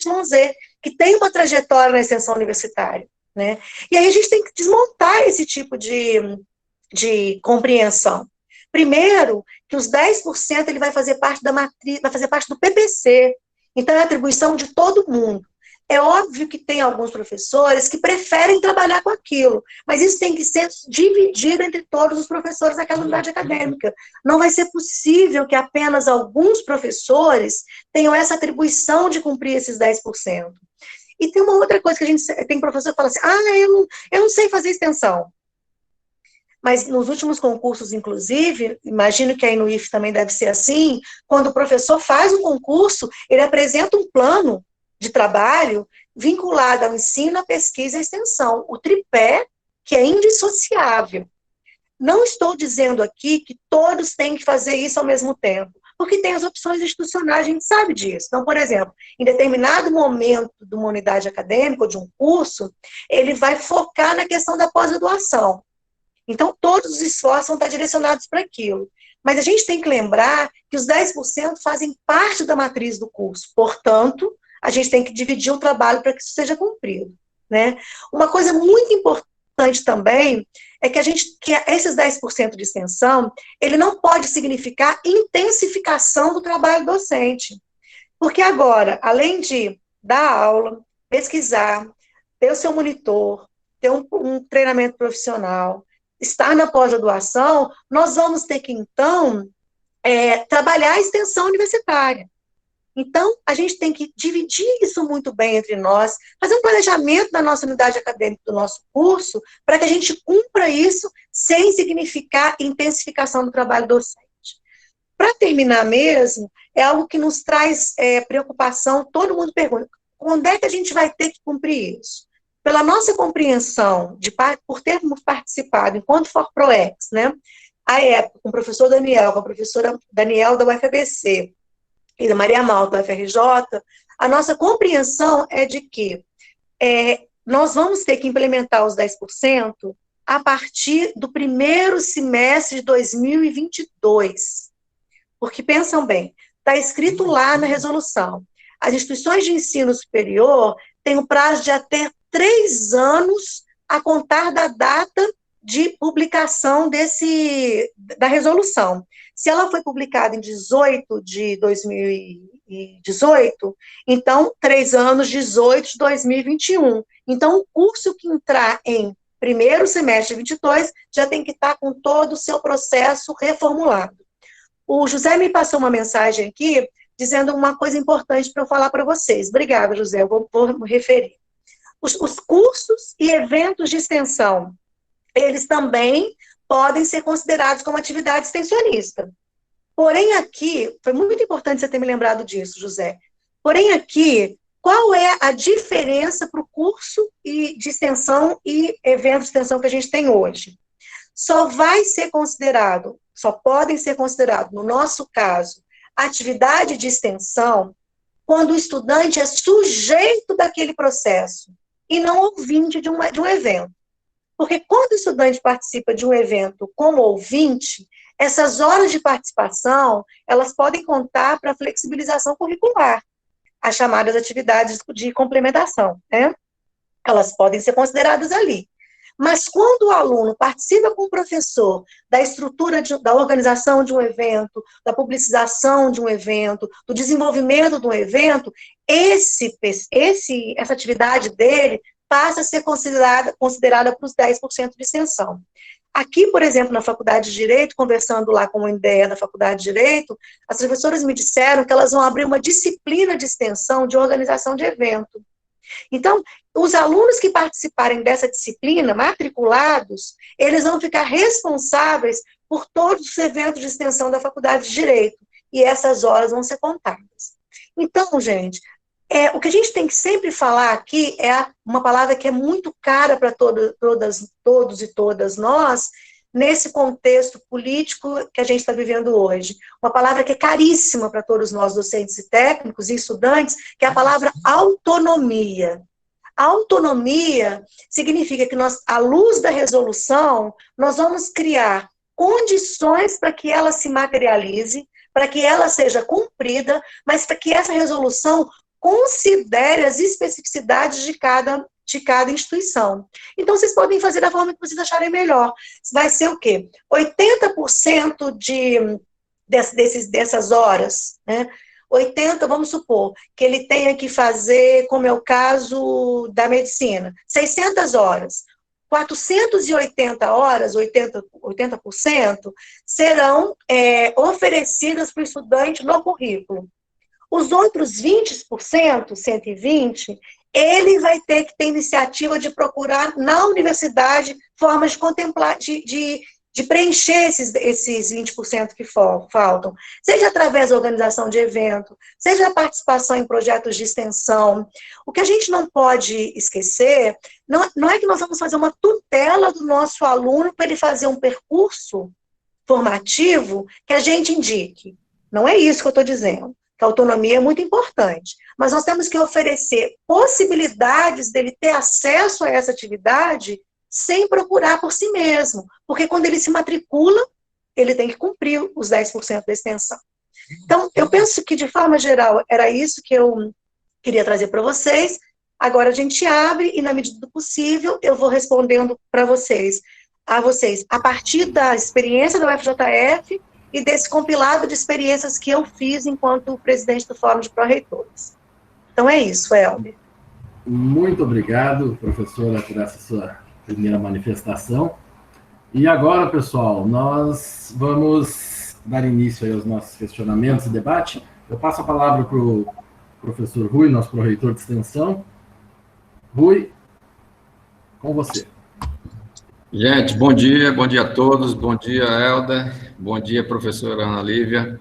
que tem uma trajetória na extensão universitária, né? E aí a gente tem que desmontar esse tipo de compreensão. Primeiro, que os 10% ele vai fazer parte da matriz, vai fazer parte do PPC, então é atribuição de todo mundo. É óbvio que tem alguns professores que preferem trabalhar com aquilo, mas isso tem que ser dividido entre todos os professores daquela unidade acadêmica. Não vai ser possível que apenas alguns professores tenham essa atribuição de cumprir esses 10%. E tem uma outra coisa que a gente tem professor que fala assim, eu não sei fazer extensão. Mas nos últimos concursos, inclusive, imagino que aí no IF também deve ser assim, quando o professor faz o concurso, ele apresenta um plano de trabalho vinculado ao ensino, à pesquisa e à extensão. O tripé, que é indissociável. Não estou dizendo aqui que todos têm que fazer isso ao mesmo tempo, porque tem as opções institucionais, a gente sabe disso. Então, por exemplo, em determinado momento de uma unidade acadêmica ou de um curso, ele vai focar na questão da pós-graduação. Então, todos os esforços vão estar direcionados para aquilo. Mas a gente tem que lembrar que os 10% fazem parte da matriz do curso. Portanto, a gente tem que dividir o trabalho para que isso seja cumprido, né? Uma coisa muito importante também é que esses 10% de extensão, ele não pode significar intensificação do trabalho docente. Porque agora, além de dar aula, pesquisar, ter o seu monitor, ter um treinamento profissional, estar na pós-graduação, nós vamos ter que, então, trabalhar a extensão universitária. Então, a gente tem que dividir isso muito bem entre nós, fazer um planejamento da nossa unidade acadêmica, do nosso curso, para que a gente cumpra isso sem significar intensificação do trabalho docente. Para terminar mesmo, é algo que nos traz preocupação, todo mundo pergunta, quando é que a gente vai ter que cumprir isso? Pela nossa compreensão, por termos participado enquanto ForProEx, né, à época, com o professor Daniel, com a professora Daniel da UFABC, e da Maria Malta, da UFRJ, a nossa compreensão é de que nós vamos ter que implementar os 10% a partir do primeiro semestre de 2022. Porque, pensam bem, está escrito lá na resolução, as instituições de ensino superior têm um prazo de até 3 anos a contar da data de publicação da resolução. Se ela foi publicada em 18 de 2018, então, 3 anos, 18 de 2021. Então, o curso que entrar em primeiro semestre de 22 já tem que estar com todo o seu processo reformulado. O José me passou uma mensagem aqui, dizendo uma coisa importante para eu falar para vocês. Obrigada, José, eu vou me referir. Os cursos e eventos de extensão, eles também podem ser considerados como atividade extensionista. Porém, aqui, foi muito importante você ter me lembrado disso, José. Porém, aqui, qual é a diferença para o curso de extensão e evento de extensão que a gente tem hoje? Só podem ser considerados, no nosso caso, atividade de extensão, quando o estudante é sujeito daquele processo e não ouvinte de um evento. Porque quando o estudante participa de um evento como ouvinte, essas horas de participação, elas podem contar para a flexibilização curricular, as chamadas atividades de complementação, né? Elas podem ser consideradas ali. Mas quando o aluno participa com o professor da estrutura, da organização de um evento, da publicização de um evento, do desenvolvimento de um evento, essa atividade dele passa a ser considerada para os 10% de extensão. Aqui, por exemplo, na Faculdade de Direito, conversando lá com uma ideia da Faculdade de Direito, as professoras me disseram que elas vão abrir uma disciplina de extensão de organização de evento. Então, os alunos que participarem dessa disciplina, matriculados, eles vão ficar responsáveis por todos os eventos de extensão da Faculdade de Direito, e essas horas vão ser contadas. Então, gente, o que a gente tem que sempre falar aqui é uma palavra que é muito cara para todos e todas nós, nesse contexto político que a gente está vivendo hoje. Uma palavra que é caríssima para todos nós, docentes e técnicos e estudantes, que é a palavra autonomia. A autonomia significa que nós, à luz da resolução, nós vamos criar condições para que ela se materialize, para que ela seja cumprida, mas para que essa resolução considere as especificidades de cada instituição. Então, vocês podem fazer da forma que vocês acharem melhor. Vai ser o quê? 80% dessas horas, né? 80, vamos supor, que ele tenha que fazer, como é o caso da medicina, 600 horas. 480 horas, 80% serão oferecidas para o estudante no currículo. Os outros 20%, 120, ele vai ter que ter iniciativa de procurar na universidade formas de contemplar, de preencher esses 20% que faltam, seja através da organização de evento, seja a participação em projetos de extensão. O que a gente não pode esquecer, não é que nós vamos fazer uma tutela do nosso aluno para ele fazer um percurso formativo que a gente indique. Não é isso que eu estou dizendo, que a autonomia é muito importante, mas nós temos que oferecer possibilidades dele ter acesso a essa atividade sem procurar por si mesmo, porque quando ele se matricula, ele tem que cumprir os 10% da extensão. Então, eu penso que, de forma geral, era isso que eu queria trazer para vocês. Agora a gente abre e, na medida do possível, eu vou respondendo para vocês, a partir da experiência da UFJF e desse compilado de experiências que eu fiz enquanto presidente do Fórum de Pró-Reitores. Então, é isso, Helder. Muito obrigado, professora, por essa sua primeira manifestação. E agora, pessoal, nós vamos dar início aí aos nossos questionamentos e debate. Eu passo a palavra para o professor Rui, nosso pró-reitor de extensão. Rui, com você. Gente, bom dia a todos, bom dia, Helder, bom dia, professora Ana Lívia.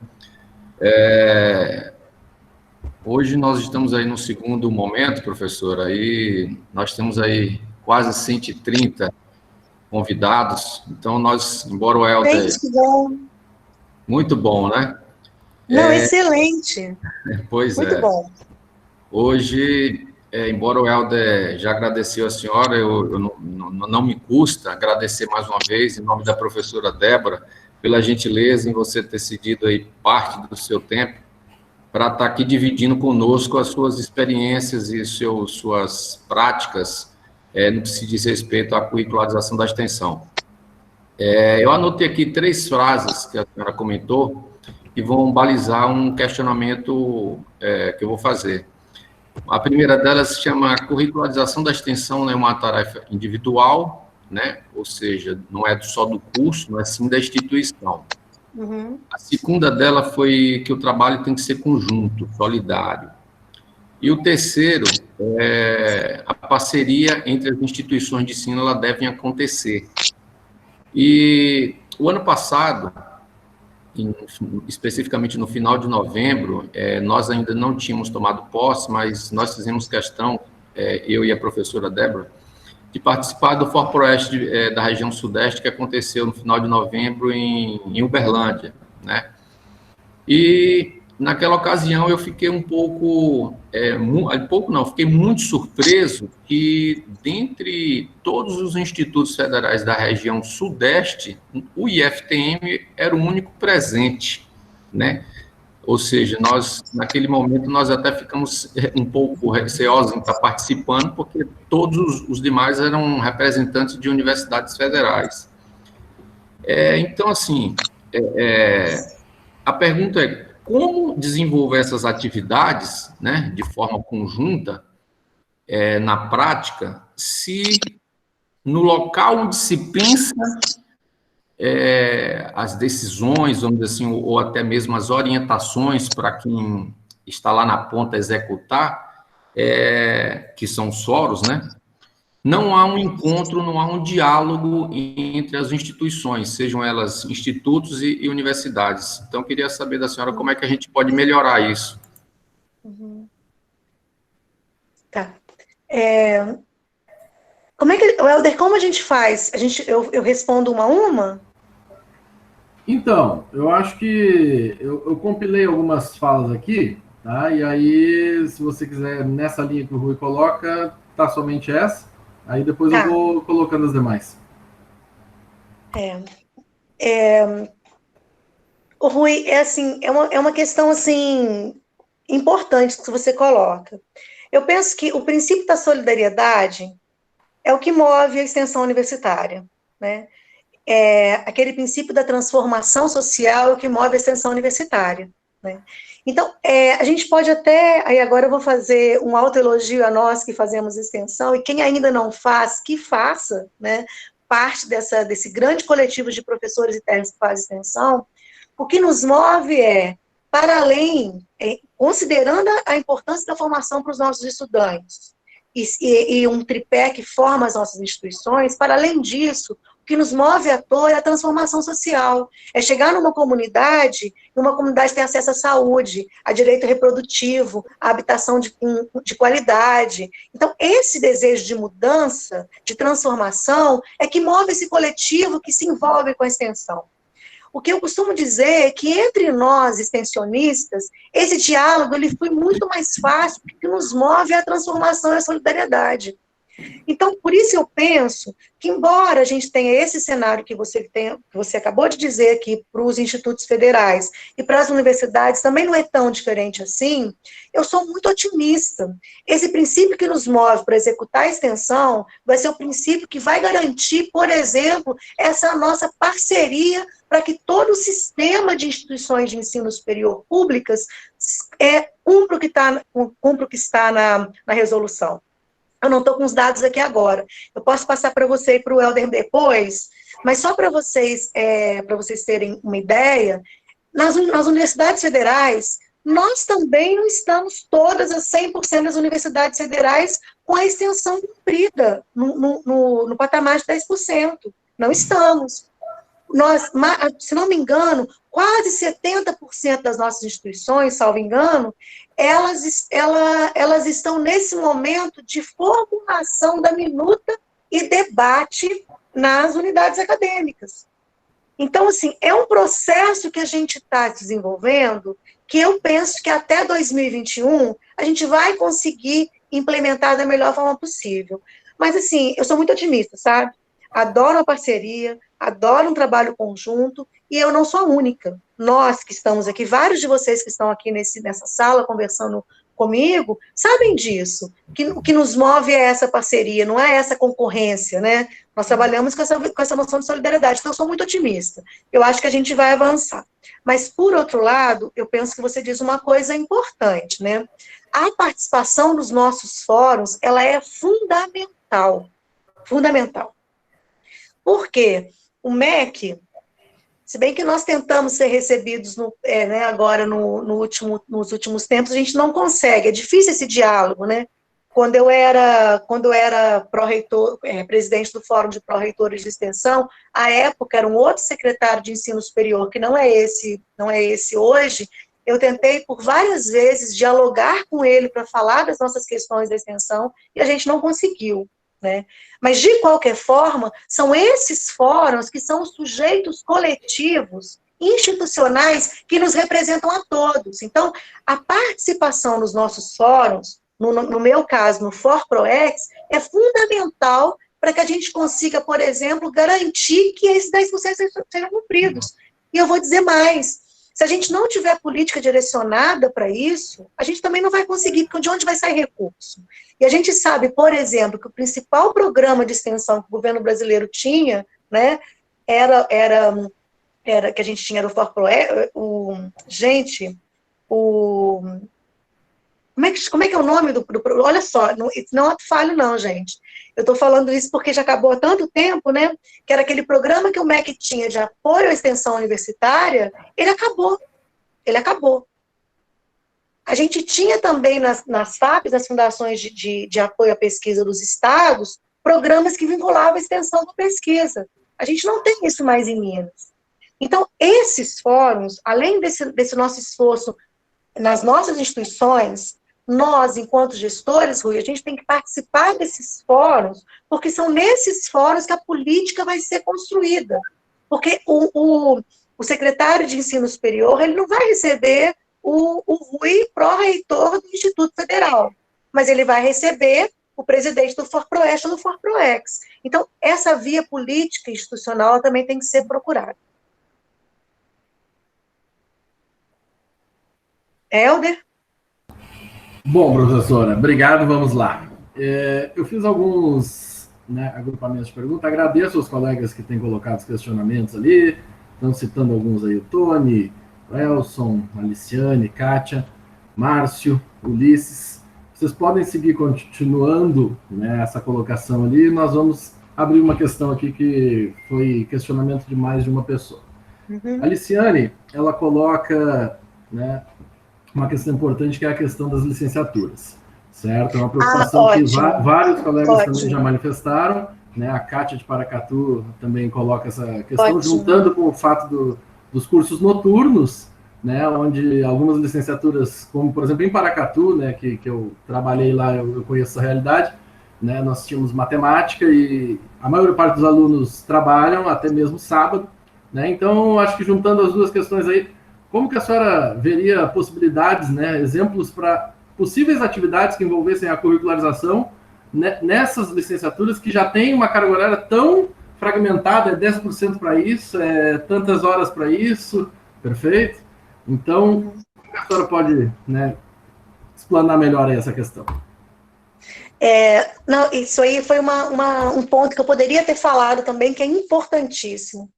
Hoje nós estamos aí no segundo momento, professora, e nós temos aí quase 130 convidados, então nós, embora o Helder... Muito bom. Muito bom, né? Não, excelente. Pois muito bom. Hoje, embora o Helder já agradeceu a senhora, eu não me custa agradecer mais uma vez, em nome da professora Débora, pela gentileza em você ter cedido aí parte do seu tempo para estar aqui dividindo conosco as suas experiências e suas práticas no que se diz respeito à curricularização da extensão. Eu anotei aqui 3 frases que a senhora comentou que vão balizar um questionamento que eu vou fazer. A primeira delas se chama curricularização da extensão, né, uma tarefa individual, né, ou seja, não é só do curso, mas sim da instituição. Uhum. A segunda dela foi que o trabalho tem que ser conjunto, solidário. E o terceiro, a parceria entre as instituições de ensino, ela deve acontecer. E o ano passado, especificamente no final de novembro, nós ainda não tínhamos tomado posse, mas nós fizemos questão, eu e a professora Débora, de participar do ForProeste da região sudeste, que aconteceu no final de novembro em Uberlândia, né? E naquela ocasião eu fiquei fiquei muito surpreso que, dentre todos os institutos federais da região sudeste, o IFTM era o único presente, né? Ou seja, naquele momento, nós até ficamos um pouco receosos em estar participando, porque todos os demais eram representantes de universidades federais. Então, assim, a pergunta é, como desenvolver essas atividades, né, de forma conjunta, na prática, se no local onde se pensa as decisões, vamos dizer assim, ou até mesmo as orientações para quem está lá na ponta executar, que são os fóruns, né? Não há um encontro, não há um diálogo entre as instituições, sejam elas institutos e universidades. Então, eu queria saber da senhora como é que a gente pode melhorar isso. Uhum. Tá. Helder, como a gente faz? Eu respondo uma a uma? Então, eu acho que eu compilei algumas falas aqui, tá? E aí, se você quiser, nessa linha que o Rui coloca, tá somente essa. Aí depois eu vou colocando as demais. Rui, assim, é uma questão, assim, importante que você coloca. Eu penso que o princípio da solidariedade é o que move a extensão universitária, né? Aquele princípio da transformação social é o que move a extensão universitária, né? Então, a gente pode até, aí agora eu vou fazer um autoelogio a nós que fazemos extensão, e quem ainda não faz, que faça, né, parte desse grande coletivo de professores e técnicos que faz extensão. O que nos move para além, considerando a importância da formação para os nossos estudantes, e um tripé que forma as nossas instituições, para além disso, o que nos move à toa é a transformação social, é chegar numa comunidade, e uma comunidade tem acesso à saúde, a direito reprodutivo, a habitação de qualidade. Então, esse desejo de mudança, de transformação, é que move esse coletivo que se envolve com a extensão. O que eu costumo dizer é que entre nós, extensionistas, esse diálogo ele foi muito mais fácil, porque o que nos move é a transformação e a solidariedade. Então, por isso eu penso que, embora a gente tenha esse cenário que você acabou de dizer aqui para os institutos federais e para as universidades, também não é tão diferente assim, eu sou muito otimista. Esse princípio que nos move para executar a extensão vai ser o princípio que vai garantir, por exemplo, essa nossa parceria para que todo o sistema de instituições de ensino superior públicas cumpra o que está na resolução. Eu não estou com os dados aqui agora. Eu posso passar para você e para o Helder depois, mas só para vocês terem uma ideia, nas universidades federais, nós também não estamos todas as 100% das universidades federais com a extensão cumprida no patamar de 10%. Não estamos. Nós, se não me engano, quase 70% das nossas instituições, salvo engano, elas estão nesse momento de formulação da minuta e debate nas unidades acadêmicas. Então, assim, é um processo que a gente está desenvolvendo, que eu penso que até 2021 a gente vai conseguir implementar da melhor forma possível. Mas, assim, eu sou muito otimista, sabe? Adoro a parceria, adoro um trabalho conjunto, e eu não sou a única. Nós que estamos aqui, vários de vocês que estão aqui nessa sala conversando comigo, sabem disso, que o que nos move é essa parceria, não é essa concorrência, né? Nós trabalhamos com essa noção de solidariedade, então eu sou muito otimista. Eu acho que a gente vai avançar. Mas, por outro lado, eu penso que você diz uma coisa importante, né? A participação nos nossos fóruns, ela é fundamental. Fundamental. Por quê? O MEC, se bem que nós tentamos ser recebidos agora nos últimos tempos, a gente não consegue, é difícil esse diálogo, né? Quando eu era pró-reitor, presidente do Fórum de Pró-Reitores de Extensão, à época era um outro secretário de ensino superior, que não é esse hoje, eu tentei por várias vezes dialogar com ele para falar das nossas questões da extensão, e a gente não conseguiu. Né? Mas, de qualquer forma, são esses fóruns que são os sujeitos coletivos, institucionais, que nos representam a todos. Então, a participação nos nossos fóruns, no meu caso, no ForProEx, é fundamental para que a gente consiga, por exemplo, garantir que esses 10% sejam cumpridos. E eu vou dizer mais, se a gente não tiver política direcionada para isso, a gente também não vai conseguir, porque de onde vai sair recurso? E a gente sabe, por exemplo, que o principal programa de extensão que o governo brasileiro tinha, né, era que a gente tinha no ForProEx, como é que é o nome do olha só, não é falho não, gente. Eu estou falando isso porque já acabou há tanto tempo, né, que era aquele programa que o MEC tinha de apoio à extensão universitária, ele acabou. A gente tinha também nas FAPs, nas fundações de apoio à pesquisa dos estados, programas que vinculavam a extensão da pesquisa. A gente não tem isso mais em Minas. Então, esses fóruns, além desse nosso esforço nas nossas instituições, nós, enquanto gestores, Rui, a gente tem que participar desses fóruns, porque são nesses fóruns que a política vai ser construída. Porque o secretário de Ensino Superior, ele não vai receber o Rui pró-reitor do Instituto Federal, mas ele vai receber o presidente do ForProEx ou do ForProEx. Então, essa via política institucional também tem que ser procurada. Helder? Bom, professora, obrigado, vamos lá. Eu fiz alguns agrupamentos de perguntas, agradeço aos colegas que têm colocado os questionamentos ali, estão citando alguns aí, o Tony, o Elson, a Aliciane, Kátia, Márcio, Ulisses. Vocês podem seguir continuando essa colocação ali, nós vamos abrir uma questão aqui que foi questionamento de mais de uma pessoa. A Aliciane, ela coloca uma questão importante, que é a questão das licenciaturas, certo? É uma preocupação que vários colegas também já manifestaram, a Kátia de Paracatu também coloca essa questão, juntando com o fato dos cursos noturnos, onde algumas licenciaturas, como por exemplo em Paracatu, que eu trabalhei lá, eu conheço essa realidade, nós tínhamos matemática e a maior parte dos alunos trabalham até mesmo sábado, então acho que juntando as duas questões aí, como que a senhora veria possibilidades, exemplos para possíveis atividades que envolvessem a curricularização nessas licenciaturas que já tem uma carga horária tão fragmentada, 10% para isso, tantas horas para isso, perfeito? Então, a senhora pode explanar melhor aí essa questão. Não, isso aí foi um ponto que eu poderia ter falado também, que é importantíssimo.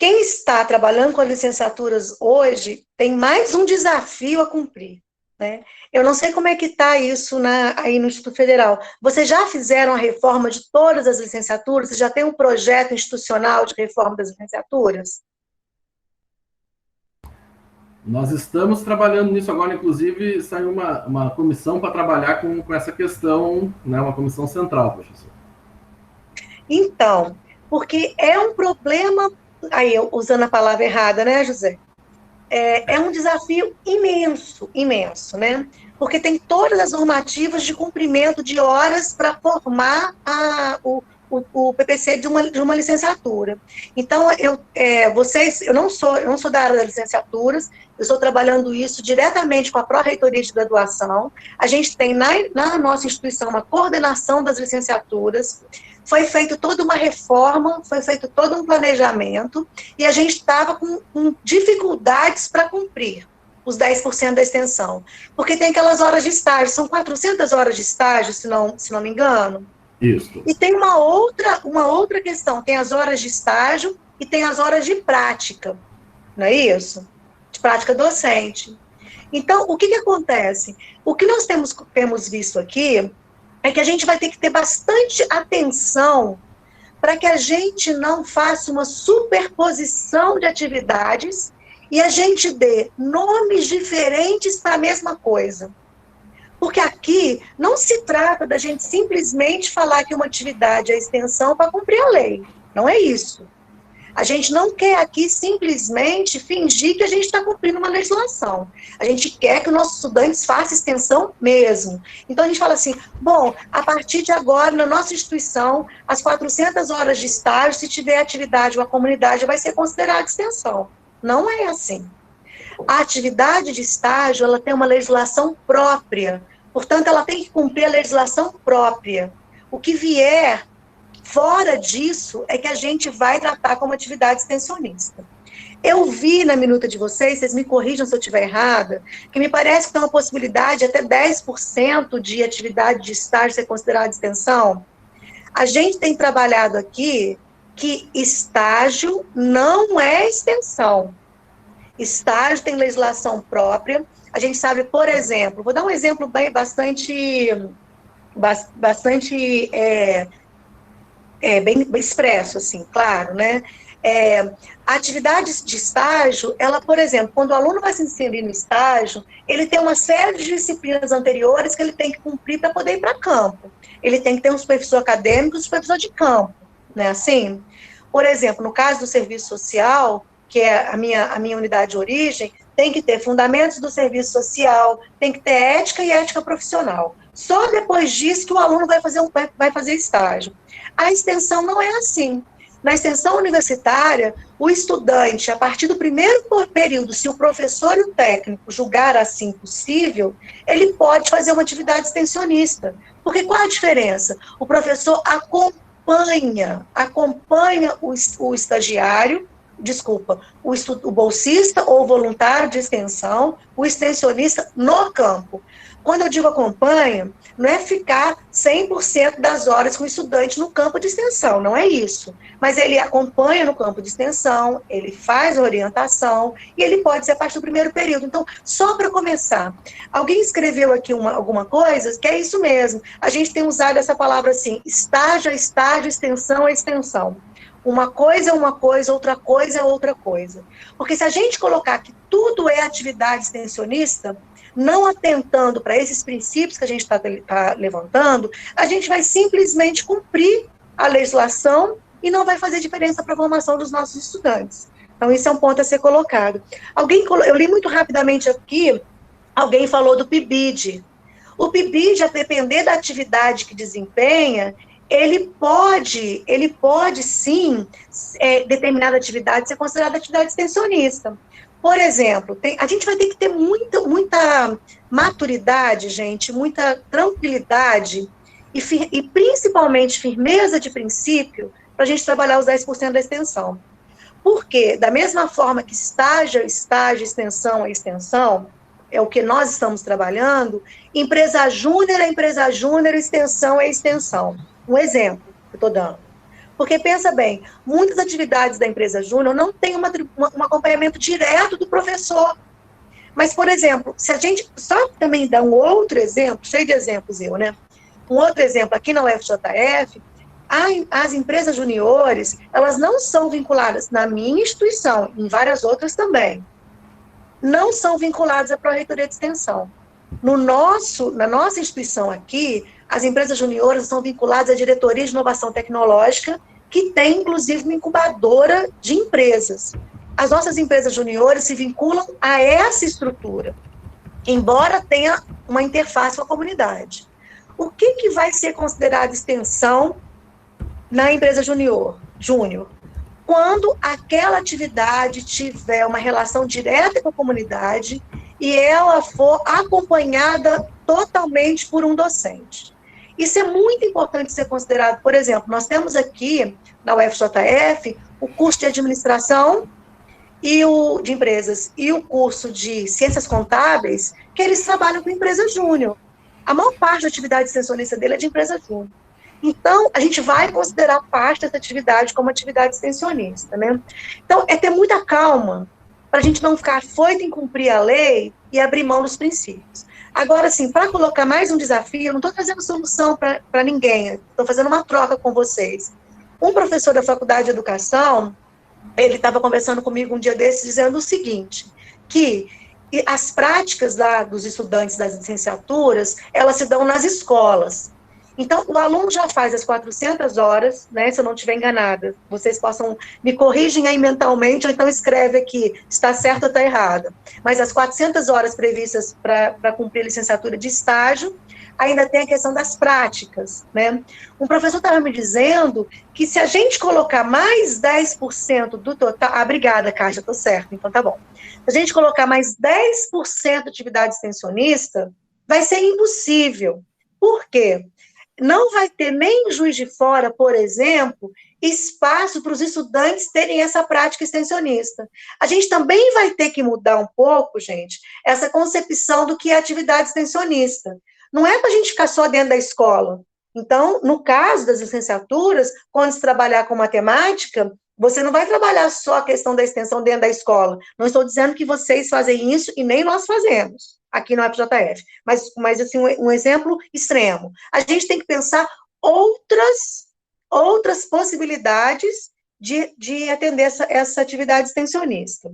Quem está trabalhando com as licenciaturas hoje tem mais um desafio a cumprir, Eu não sei como é que está isso aí no Instituto Federal. Vocês já fizeram a reforma de todas as licenciaturas? Vocês já tem um projeto institucional de reforma das licenciaturas? Nós estamos trabalhando nisso agora, inclusive saiu uma comissão para trabalhar com essa questão, uma comissão central, professor. Então, porque é um problema, aí eu usando a palavra errada, José? É um desafio imenso, Porque tem todas as normativas de cumprimento de horas para formar o PPC de uma licenciatura. Então, eu não sou da área das licenciaturas, eu estou trabalhando isso diretamente com a Pró-Reitoria de Graduação. A gente tem na nossa instituição uma coordenação das licenciaturas, foi feita toda uma reforma, foi feito todo um planejamento, e a gente estava com dificuldades para cumprir os 10% da extensão. Porque tem aquelas horas de estágio, são 400 horas de estágio, se não me engano. Isso. E tem uma outra questão, tem as horas de estágio e tem as horas de prática, não é isso? De prática docente. Então, o que acontece? O que nós temos visto aqui é que a gente vai ter que ter bastante atenção para que a gente não faça uma superposição de atividades e a gente dê nomes diferentes para a mesma coisa. Porque aqui não se trata da gente simplesmente falar que uma atividade é extensão para cumprir a lei. Não é isso. A gente não quer aqui simplesmente fingir que a gente está cumprindo uma legislação. A gente quer que os nossos estudantes façam extensão mesmo. Então, a gente fala assim, bom, a partir de agora, na nossa instituição, as 400 horas de estágio, se tiver atividade ou a comunidade, vai ser considerada extensão. Não é assim. A atividade de estágio, ela tem uma legislação própria, portanto, ela tem que cumprir a legislação própria. O que vier fora disso é que a gente vai tratar como atividade extensionista. Eu vi na minuta de vocês me corrijam se eu estiver errada, que me parece que tem uma possibilidade de até 10% de atividade de estágio ser considerada extensão. A gente tem trabalhado aqui que estágio não é extensão. Estágio tem legislação própria. A gente sabe, por exemplo, vou dar um exemplo bastante bem expresso, assim, claro, atividades de estágio, ela, por exemplo, quando o aluno vai se inserir no estágio, ele tem uma série de disciplinas anteriores que ele tem que cumprir para poder ir para campo. Ele tem que ter um supervisor acadêmico e um supervisor de campo, assim? Por exemplo, no caso do serviço social, que é a minha unidade de origem, tem que ter fundamentos do serviço social, tem que ter ética e ética profissional. Só depois disso que o aluno vai fazer estágio. A extensão não é assim. Na extensão universitária, o estudante, a partir do primeiro período, se o professor e o técnico julgar assim possível, ele pode fazer uma atividade extensionista. Porque qual a diferença? O professor acompanha o estagiário o bolsista ou voluntário de extensão, o extensionista no campo. Quando eu digo acompanha, não é ficar 100% das horas com o estudante no campo de extensão, não é isso. Mas ele acompanha no campo de extensão, ele faz a orientação, e ele pode ser a partir do primeiro período. Então, só para começar, alguém escreveu aqui alguma coisa, que é isso mesmo. A gente tem usado essa palavra assim, estágio a estágio, extensão a extensão. Uma coisa é uma coisa, outra coisa é outra coisa. Porque se a gente colocar que tudo é atividade extensionista, não atentando para esses princípios que a gente está levantando, a gente vai simplesmente cumprir a legislação e não vai fazer diferença para a formação dos nossos estudantes. Então, isso é um ponto a ser colocado. Eu li muito rapidamente aqui, alguém falou do PIBID. O PIBID, a depender da atividade que desempenha, ele pode sim, determinada atividade ser considerada atividade extensionista. Por exemplo, a gente vai ter que ter muita maturidade, gente, muita tranquilidade e principalmente firmeza de princípio para a gente trabalhar os 10% da extensão. Porque, da mesma forma que estágio, extensão a extensão, é o que nós estamos trabalhando, empresa júnior é empresa júnior, extensão é extensão. Um exemplo que eu estou dando. Porque, pensa bem, muitas atividades da empresa júnior não têm um acompanhamento direto do professor. Mas, por exemplo, se a gente só também dá um outro exemplo, cheio de exemplos né? Um outro exemplo, aqui na UFJF, as empresas juniores, elas não são vinculadas, na minha instituição, em várias outras também, não são vinculadas à Pró-Reitoria de Extensão. Na nossa instituição aqui, as empresas juniores são vinculadas à Diretoria de Inovação Tecnológica, que tem, inclusive, uma incubadora de empresas. As nossas empresas juniores se vinculam a essa estrutura, embora tenha uma interface com a comunidade. O que vai ser considerado extensão na empresa júnior? Quando aquela atividade tiver uma relação direta com a comunidade e ela for acompanhada totalmente por um docente. Isso é muito importante ser considerado. Por exemplo, nós temos aqui, na UFJF, o curso de administração de empresas e o curso de ciências contábeis, que eles trabalham com empresa júnior. A maior parte da atividade extensionista dele é de empresa júnior. Então, a gente vai considerar parte dessa atividade como atividade extensionista, né? Então, é ter muita calma para a gente não ficar afoito em cumprir a lei e abrir mão dos princípios. Agora, assim, para colocar mais um desafio, eu não estou trazendo solução para ninguém, estou fazendo uma troca com vocês. Um professor da Faculdade de Educação, ele estava conversando comigo um dia desses, dizendo o seguinte, que as práticas dos estudantes das licenciaturas, elas se dão nas escolas. Então, o aluno já faz as 400 horas, né, se eu não estiver enganada, vocês possam, me corrigem aí mentalmente, ou então escreve aqui, está certo ou está errado. Mas as 400 horas previstas para cumprir a licenciatura de estágio, ainda tem a questão das práticas, né. Um professor estava me dizendo que se a gente colocar mais 10% do total... obrigada, Kátia, estou certo, então tá bom. Se a gente colocar mais 10% de atividade extensionista, vai ser impossível. Por quê? Não vai ter nem em Juiz de Fora, por exemplo, espaço para os estudantes terem essa prática extensionista. A gente também vai ter que mudar um pouco, gente, essa concepção do que é atividade extensionista. Não é para a gente ficar só dentro da escola. Então, no caso das licenciaturas, quando se trabalhar com matemática, você não vai trabalhar só a questão da extensão dentro da escola. Não estou dizendo que vocês fazem isso e nem nós fazemos aqui no FJF, mas assim, um exemplo extremo. A gente tem que pensar outras possibilidades de atender essa atividade extensionista.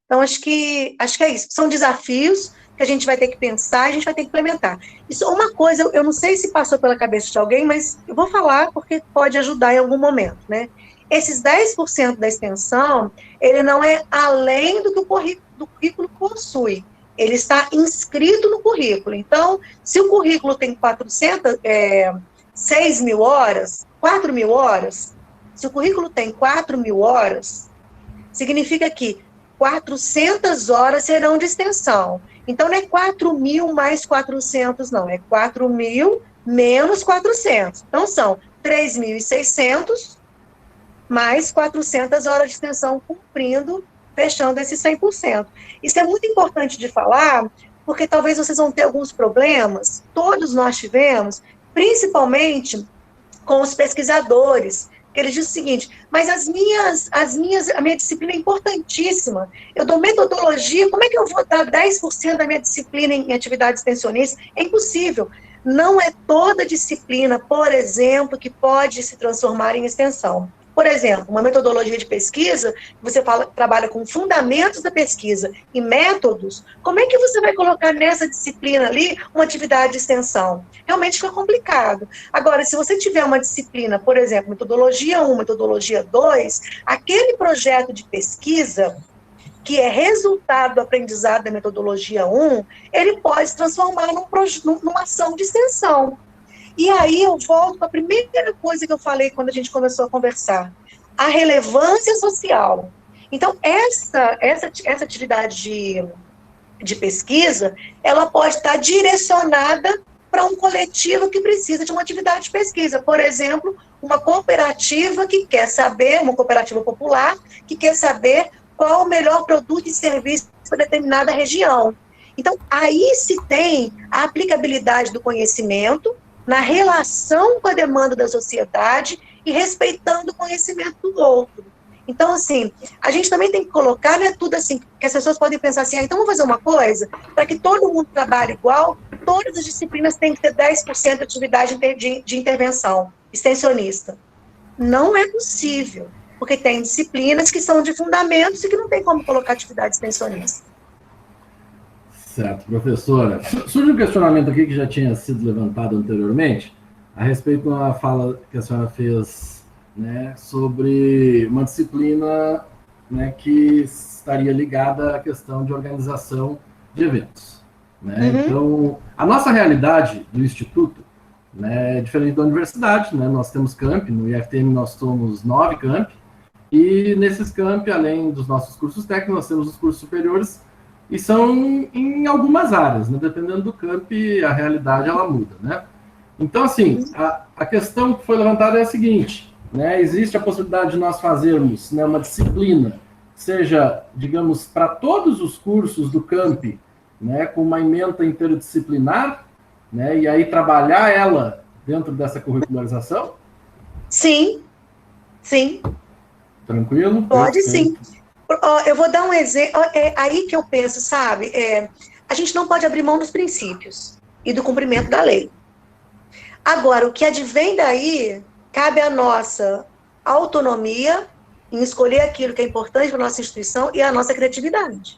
Então, acho que é isso. São desafios que a gente vai ter que pensar, a gente vai ter que implementar. Isso é uma coisa, eu não sei se passou pela cabeça de alguém, mas eu vou falar porque pode ajudar em algum momento, né? Esses 10% da extensão, ele não é além do que o currículo possui. Ele está inscrito no currículo. Então, se o currículo tem 6 mil horas, 4 mil horas, se o currículo tem 4 mil horas, significa que 400 horas serão de extensão. Então, não é 4 mil mais 400, não. É 4 mil menos 400. Então, são 3.600 mais 400 horas de extensão cumprindo, fechando esses 100%. Isso é muito importante de falar, porque talvez vocês vão ter alguns problemas, todos nós tivemos, principalmente com os pesquisadores, que eles dizem o seguinte, mas a minha disciplina é importantíssima, eu dou metodologia, como é que eu vou dar 10% da minha disciplina em atividade extensionista? É impossível. Não é toda disciplina, por exemplo, que pode se transformar em extensão. Por exemplo, uma metodologia de pesquisa, você trabalha com fundamentos da pesquisa e métodos, como é que você vai colocar nessa disciplina ali uma atividade de extensão? Realmente fica complicado. Agora, se você tiver uma disciplina, por exemplo, metodologia 1, metodologia 2, aquele projeto de pesquisa que é resultado do aprendizado da metodologia 1, ele pode se transformar numa ação de extensão. E aí eu volto para a primeira coisa que eu falei quando a gente começou a conversar, a relevância social. Então, essa atividade de pesquisa, ela pode estar direcionada para um coletivo que precisa de uma atividade de pesquisa. Por exemplo, uma cooperativa que quer saber, uma cooperativa popular, que quer saber qual o melhor produto e serviço para determinada região. Então, aí se tem a aplicabilidade do conhecimento na relação com a demanda da sociedade e respeitando o conhecimento do outro. Então, assim, a gente também tem que colocar, né, tudo assim, que as pessoas podem pensar assim, então vamos fazer uma coisa, para que todo mundo trabalhe igual, todas as disciplinas têm que ter 10% de atividade de intervenção extensionista. Não é possível, porque tem disciplinas que são de fundamentos e que não tem como colocar atividade extensionista. Certo, professora. Surge um questionamento aqui que já tinha sido levantado anteriormente, a respeito de uma fala que a senhora fez, né, sobre uma disciplina, né, que estaria ligada à questão de organização de eventos. Né? Uhum. Então, a nossa realidade do Instituto, né, é diferente da universidade, né? Nós temos campi, no IFTM nós somos 9 campi, e nesses campi, além dos nossos cursos técnicos, nós temos os cursos superiores, e são em algumas áreas, né? Dependendo do campi, a realidade ela muda, né? Então, assim, a questão que foi levantada é a seguinte, né? Existe a possibilidade de nós fazermos, né, uma disciplina, seja, digamos, para todos os cursos do campi, né, com uma ementa interdisciplinar, né, e aí trabalhar ela dentro dessa curricularização? Sim, sim. Tranquilo? Pode sim. Eu vou dar um exemplo, é aí que eu penso, sabe? A gente não pode abrir mão dos princípios e do cumprimento da lei. Agora, o que advém daí, cabe à nossa autonomia em escolher aquilo que é importante para a nossa instituição e a nossa criatividade.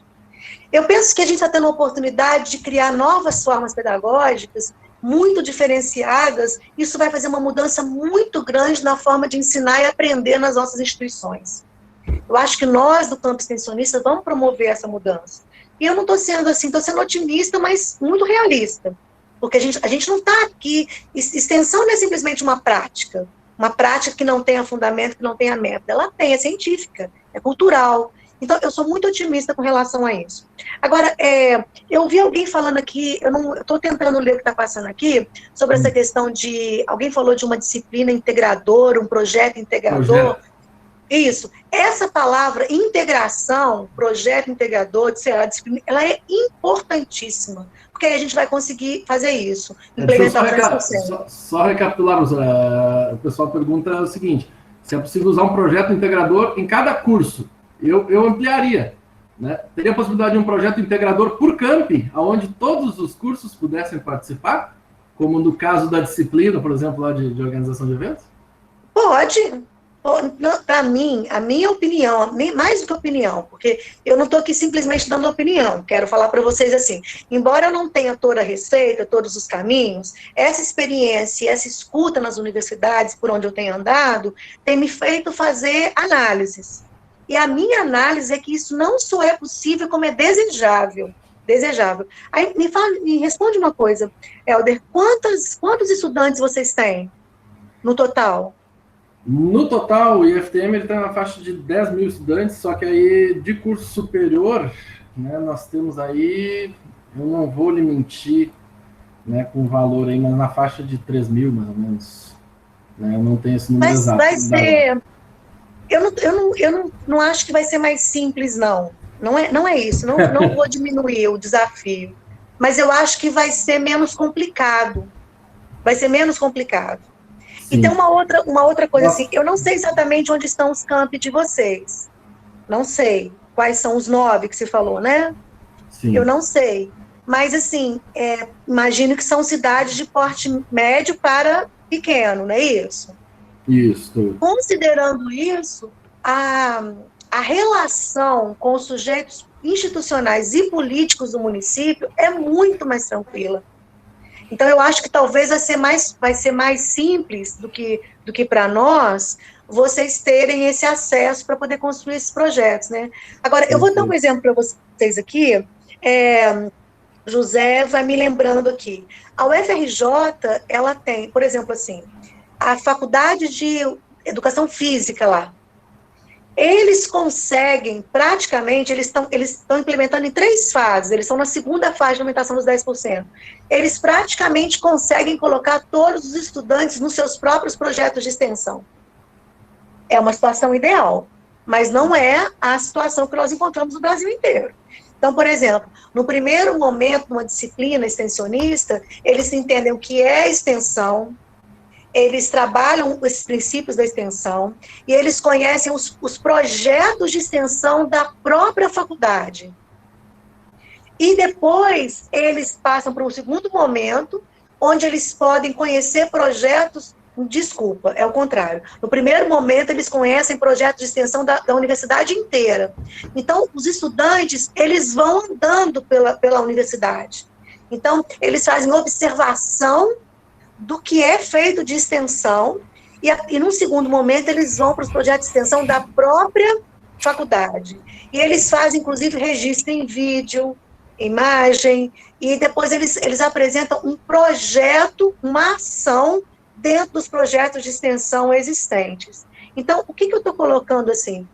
Eu penso que a gente está tendo a oportunidade de criar novas formas pedagógicas muito diferenciadas, isso vai fazer uma mudança muito grande na forma de ensinar e aprender nas nossas instituições. Eu acho que nós, do campo extensionista, vamos promover essa mudança. E eu não estou sendo assim, estou sendo otimista, mas muito realista. Porque a gente não está aqui... Extensão não é simplesmente uma prática que não tenha fundamento, que não tenha método. Ela tem, é científica, é cultural. Então, eu sou muito otimista com relação a isso. Agora, eu vi alguém falando aqui, eu estou tentando ler o que está passando aqui, sobre essa questão de... Alguém falou de uma disciplina integradora, um projeto integrador. Isso. Essa palavra integração, projeto integrador, disciplina, ela é importantíssima, porque aí a gente vai conseguir fazer isso. Só recapitular, o pessoal pergunta o seguinte, se é possível usar um projeto integrador em cada curso. Eu ampliaria, né? Teria a possibilidade de um projeto integrador por campi, onde todos os cursos pudessem participar, como no caso da disciplina, por exemplo, lá de organização de eventos? Pode. Para mim, a minha opinião, mais do que opinião, porque eu não estou aqui simplesmente dando opinião, quero falar para vocês assim, embora eu não tenha toda a receita, todos os caminhos, essa experiência, essa escuta nas universidades, por onde eu tenho andado, tem me feito fazer análises. E a minha análise é que isso não só é possível, como é desejável. Aí me responde uma coisa, Helder, quantos estudantes vocês têm no total? No total, o IFTM está na faixa de 10 mil estudantes, só que aí de curso superior, né, nós temos aí, eu não vou lhe mentir, né, com o valor aí, mas na faixa de 3 mil, mais ou menos. Né, eu não tenho esse número exato. não acho que vai ser mais simples, não. Não é isso, não vou diminuir o desafio. Mas eu acho que vai ser menos complicado. Vai ser menos complicado. Sim. E tem uma outra coisa assim, eu não sei exatamente onde estão os campi de vocês. Não sei quais são os 9 que você falou, né? Sim. Eu não sei. Mas, assim, imagino que são cidades de porte médio para pequeno, não é isso? Isso. Considerando isso, a relação com os sujeitos institucionais e políticos do município é muito mais tranquila. Então, eu acho que talvez vai ser mais simples do que para nós, vocês terem esse acesso para poder construir esses projetos, né? Agora, eu vou dar um exemplo para vocês aqui. José vai me lembrando aqui. A UFRJ, ela tem, por exemplo, assim, a Faculdade de Educação Física lá. Eles conseguem, praticamente, eles estão implementando em 3 fases, eles estão na segunda fase de implementação dos 10%. Eles praticamente conseguem colocar todos os estudantes nos seus próprios projetos de extensão. É uma situação ideal, mas não é a situação que nós encontramos no Brasil inteiro. Então, por exemplo, no primeiro momento, numa disciplina extensionista, eles entendem o que é extensão, eles trabalham esses princípios da extensão e eles conhecem os projetos de extensão da própria faculdade. E depois eles passam para um segundo momento, onde eles podem conhecer projetos, desculpa, é o contrário. No primeiro momento, eles conhecem projetos de extensão da universidade inteira. Então, os estudantes, eles vão andando pela universidade. Então, eles fazem observação do que é feito de extensão, e num segundo momento eles vão para os projetos de extensão da própria faculdade. E eles fazem, inclusive, registro em vídeo, imagem, e depois eles apresentam um projeto, uma ação dentro dos projetos de extensão existentes. Então, o que eu estou colocando assim?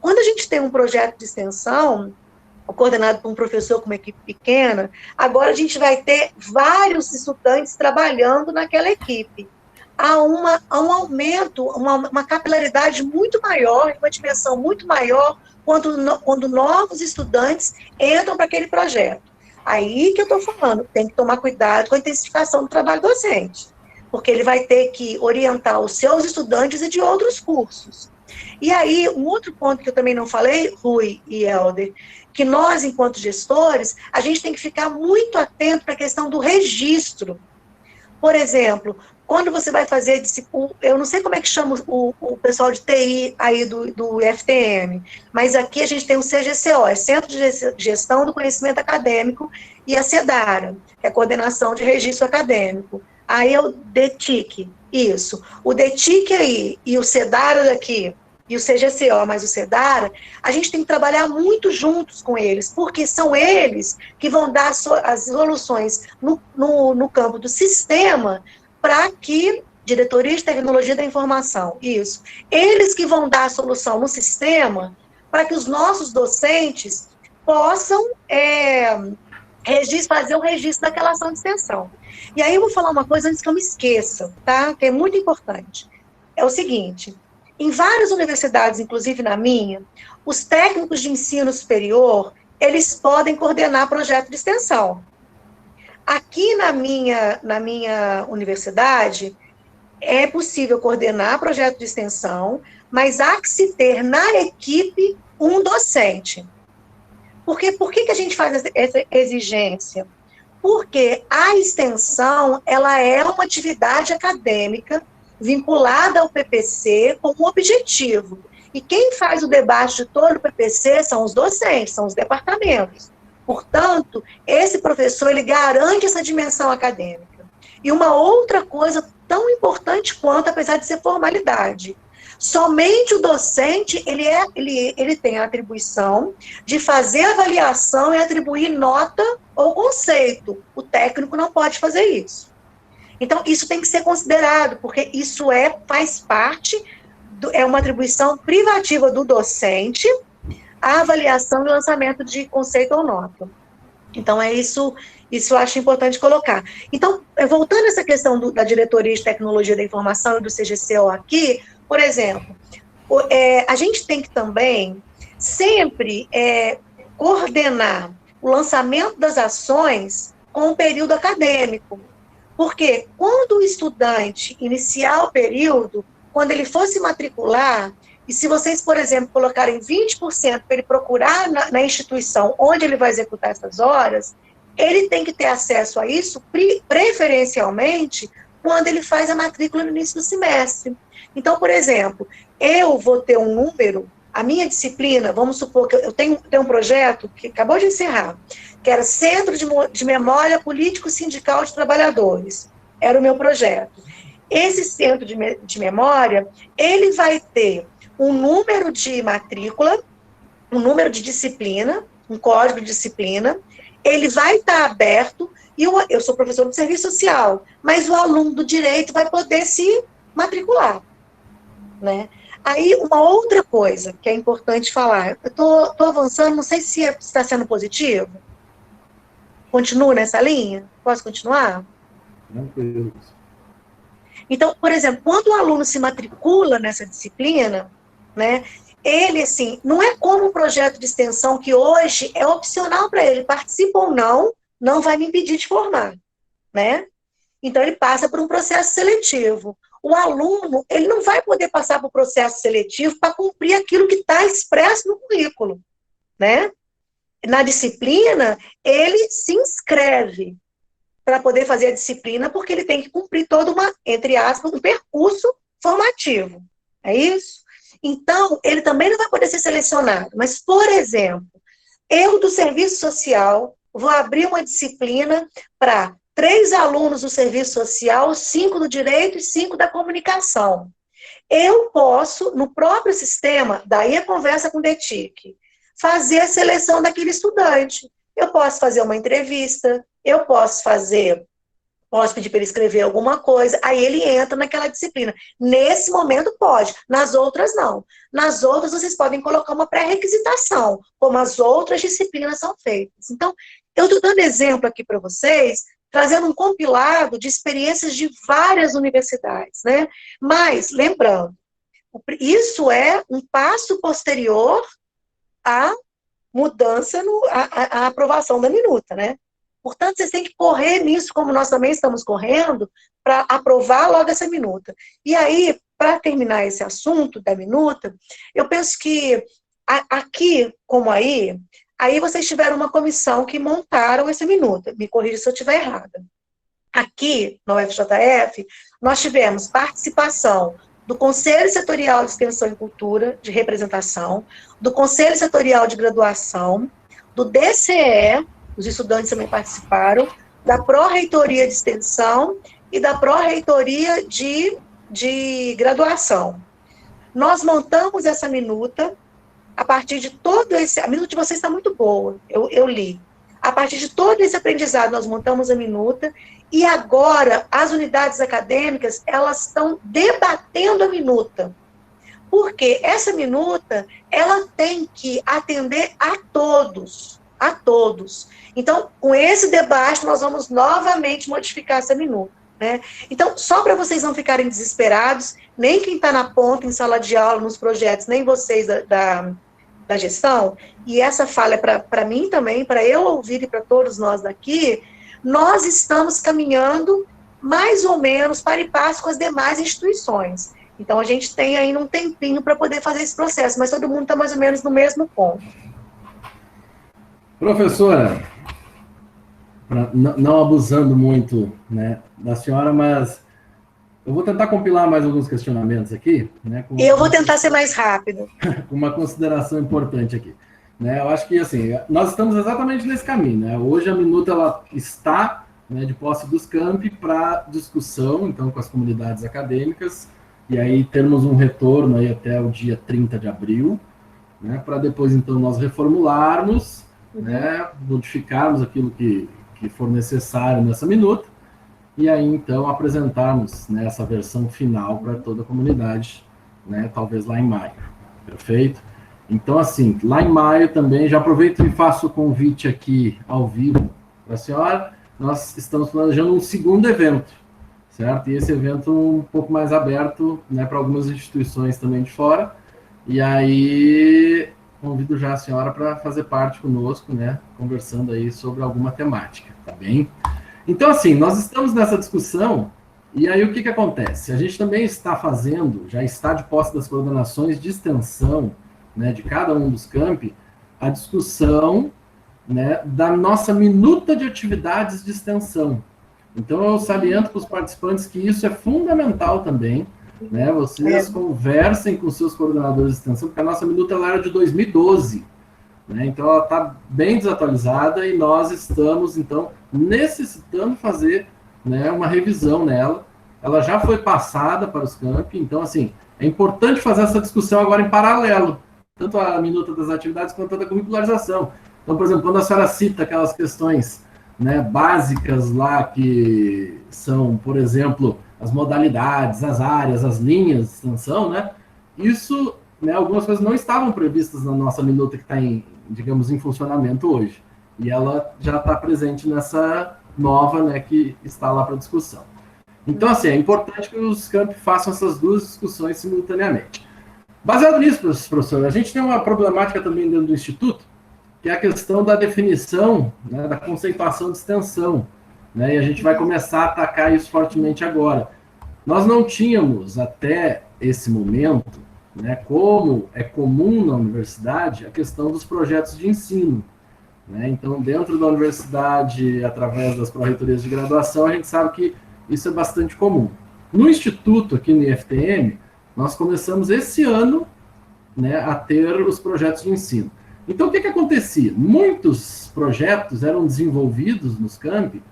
Quando a gente tem um projeto de extensão, coordenado por um professor com uma equipe pequena, agora a gente vai ter vários estudantes trabalhando naquela equipe. Há um aumento, uma capilaridade muito maior, uma dimensão muito maior, quando novos estudantes entram para aquele projeto. Aí que eu estou falando, tem que tomar cuidado com a intensificação do trabalho docente, porque ele vai ter que orientar os seus estudantes e de outros cursos. E aí, um outro ponto que eu também não falei, Rui e Helder, que nós, enquanto gestores, a gente tem que ficar muito atento para a questão do registro. Por exemplo, quando você vai fazer, eu não sei como é que chama o pessoal de TI aí do IFTM, mas aqui a gente tem o CGCO, é Centro de Gestão do Conhecimento Acadêmico, e a CEDARA, que é a Coordenação de Registro Acadêmico. Aí é o DETIC, isso. O DETIC aí e o CEDARA daqui, e o CGCO, mais o CEDARA, a gente tem que trabalhar muito juntos com eles, porque são eles que vão dar as soluções no campo do sistema para que, Diretoria de Tecnologia da Informação, isso, eles que vão dar a solução no sistema para que os nossos docentes possam fazer o registro daquela ação de extensão. E aí eu vou falar uma coisa antes que eu me esqueça, tá? Que é muito importante. É o seguinte: em várias universidades, inclusive na minha, os técnicos de ensino superior, eles podem coordenar projeto de extensão. Aqui na minha universidade, é possível coordenar projeto de extensão, mas há que se ter na equipe um docente. Por que a gente faz essa exigência? Porque a extensão, ela é uma atividade acadêmica vinculada ao PPC com um objetivo. E quem faz o debate de todo o PPC são os docentes, são os departamentos. Portanto, esse professor, ele garante essa dimensão acadêmica. E uma outra coisa tão importante quanto, apesar de ser formalidade, somente o docente, ele tem a atribuição de fazer avaliação e atribuir nota ou conceito. O técnico não pode fazer isso. Então, isso tem que ser considerado, porque isso faz parte, é uma atribuição privativa do docente, a avaliação e lançamento de conceito ou nota. Então, isso eu acho importante colocar. Então, voltando a essa questão da Diretoria de Tecnologia da Informação e do CGCO aqui, por exemplo, A gente tem que também sempre coordenar o lançamento das ações com o período acadêmico. Porque quando o estudante iniciar o período, quando ele for se matricular, e se vocês, por exemplo, colocarem 20% para ele procurar na instituição onde ele vai executar essas horas, ele tem que ter acesso a isso preferencialmente quando ele faz a matrícula no início do semestre. Então, por exemplo, eu vou ter um número, a minha disciplina, vamos supor que eu tenho um projeto que acabou de encerrar, que era Centro de Memória Político-Sindical de Trabalhadores. Era o meu projeto. Esse centro de memória, ele vai ter um número de matrícula, um número de disciplina, um código de disciplina, ele vai estar aberto, e eu sou professor de serviço social, mas o aluno do direito vai poder se matricular, né? Aí, uma outra coisa que é importante falar, eu estou avançando, não sei se está sendo positivo. Continuo nessa linha? Posso continuar? Tranquilo. Então, por exemplo, quando o aluno se matricula nessa disciplina, né, ele, assim, não é como um projeto de extensão que hoje é opcional para ele, participa ou não vai me impedir de formar, né? Então, ele passa por um processo seletivo. O aluno, ele não vai poder passar por um processo seletivo para cumprir aquilo que está expresso no currículo, né? Na disciplina, ele se inscreve para poder fazer a disciplina, porque ele tem que cumprir todo entre aspas, um percurso formativo. É isso? Então, ele também não vai poder ser selecionado. Mas, por exemplo, eu do serviço social vou abrir uma disciplina para 3 alunos do serviço social, 5 do direito e 5 da comunicação. Eu posso, no próprio sistema, daí a conversa com o DETIC, fazer a seleção daquele estudante. Eu posso fazer uma entrevista, eu posso pedir para ele escrever alguma coisa, aí ele entra naquela disciplina. Nesse momento pode, nas outras não. Nas outras vocês podem colocar uma pré-requisitação, como as outras disciplinas são feitas. Então, eu estou dando exemplo aqui para vocês, trazendo um compilado de experiências de várias universidades, né? Mas, lembrando, isso é um passo posterior à mudança, à aprovação da minuta, né? Portanto, vocês têm que correr nisso, como nós também estamos correndo, para aprovar logo essa minuta. E aí, para terminar esse assunto da minuta, eu penso que aqui, como aí vocês tiveram uma comissão que montaram essa minuta. Me corrija se eu estiver errada. Aqui, na UFJF, nós tivemos participação do Conselho Setorial de Extensão e Cultura, de representação, do Conselho Setorial de Graduação, do DCE, os estudantes também participaram, da Pró-Reitoria de Extensão e da Pró-Reitoria de Graduação. Nós montamos essa minuta, a partir de todo esse... A minuta de vocês está muito boa, eu li. A partir de todo esse aprendizado, nós montamos a minuta, e agora as unidades acadêmicas, elas estão debatendo a minuta. Porque essa minuta, ela tem que atender a todos. A todos. Então, com esse debate, nós vamos novamente modificar essa minuta, né? Então, só para vocês não ficarem desesperados, nem quem está na ponta, em sala de aula, nos projetos, nem vocês da gestão, e essa fala é para mim também, para eu ouvir e para todos nós daqui, nós estamos caminhando mais ou menos para e passo com as demais instituições. Então, a gente tem ainda um tempinho para poder fazer esse processo, mas todo mundo está mais ou menos no mesmo ponto. Professora, não abusando muito, né, da senhora, mas eu vou tentar compilar mais alguns questionamentos aqui. Né, eu vou tentar ser mais rápido. Com uma consideração importante aqui. Né, eu acho que, assim, nós estamos exatamente nesse caminho. Né? Hoje a minuta ela está, né, de posse dos campi para discussão, então, com as comunidades acadêmicas, e aí termos um retorno aí até o dia 30 de abril, né, para depois, então, nós reformularmos, né, modificarmos aquilo que for necessário nessa minuta, e aí, então, apresentarmos, né, essa versão final para toda a comunidade, né, talvez lá em maio. Perfeito? Então, assim, lá em maio também, já aproveito e faço o convite aqui ao vivo para a senhora, nós estamos planejando um segundo evento, certo? E esse evento um pouco mais aberto, né, para algumas instituições também de fora, E aí, convido já a senhora para fazer parte conosco, né, conversando aí sobre alguma temática, tá bem? Então, assim, nós estamos nessa discussão, e aí o que acontece? A gente também está fazendo, já está de posse das coordenações de extensão, né, de cada um dos campi, a discussão, né, da nossa minuta de atividades de extensão. Então, eu saliento para os participantes que isso é fundamental também, né? Vocês conversem com seus coordenadores de extensão, porque a nossa minuta ela era de 2012, né? Então, ela está bem desatualizada e nós estamos, então, necessitando fazer, né, uma revisão nela. Ela já foi passada para os campi, então, assim, é importante fazer essa discussão agora em paralelo, tanto a minuta das atividades quanto a da curricularização. Então, por exemplo, quando a senhora cita aquelas questões, né, básicas lá, que são, por exemplo, as modalidades, as áreas, as linhas de extensão, né, isso, né, algumas coisas não estavam previstas na nossa minuta que está digamos, em funcionamento hoje. E ela já está presente nessa nova, né, que está lá para discussão. Então, assim, é importante que os campi façam essas duas discussões simultaneamente. Baseado nisso, professor, a gente tem uma problemática também dentro do Instituto, que é a questão da definição, né, da conceituação de extensão, né, e a gente vai começar a atacar isso fortemente agora. Nós não tínhamos, até esse momento, né, como é comum na universidade, a questão dos projetos de ensino, né? Então, dentro da universidade, através das pró-reitorias de graduação, a gente sabe que isso é bastante comum. No Instituto, aqui no IFTM, nós começamos esse ano, né, a ter os projetos de ensino. Então, o que acontecia? Muitos projetos eram desenvolvidos nos campi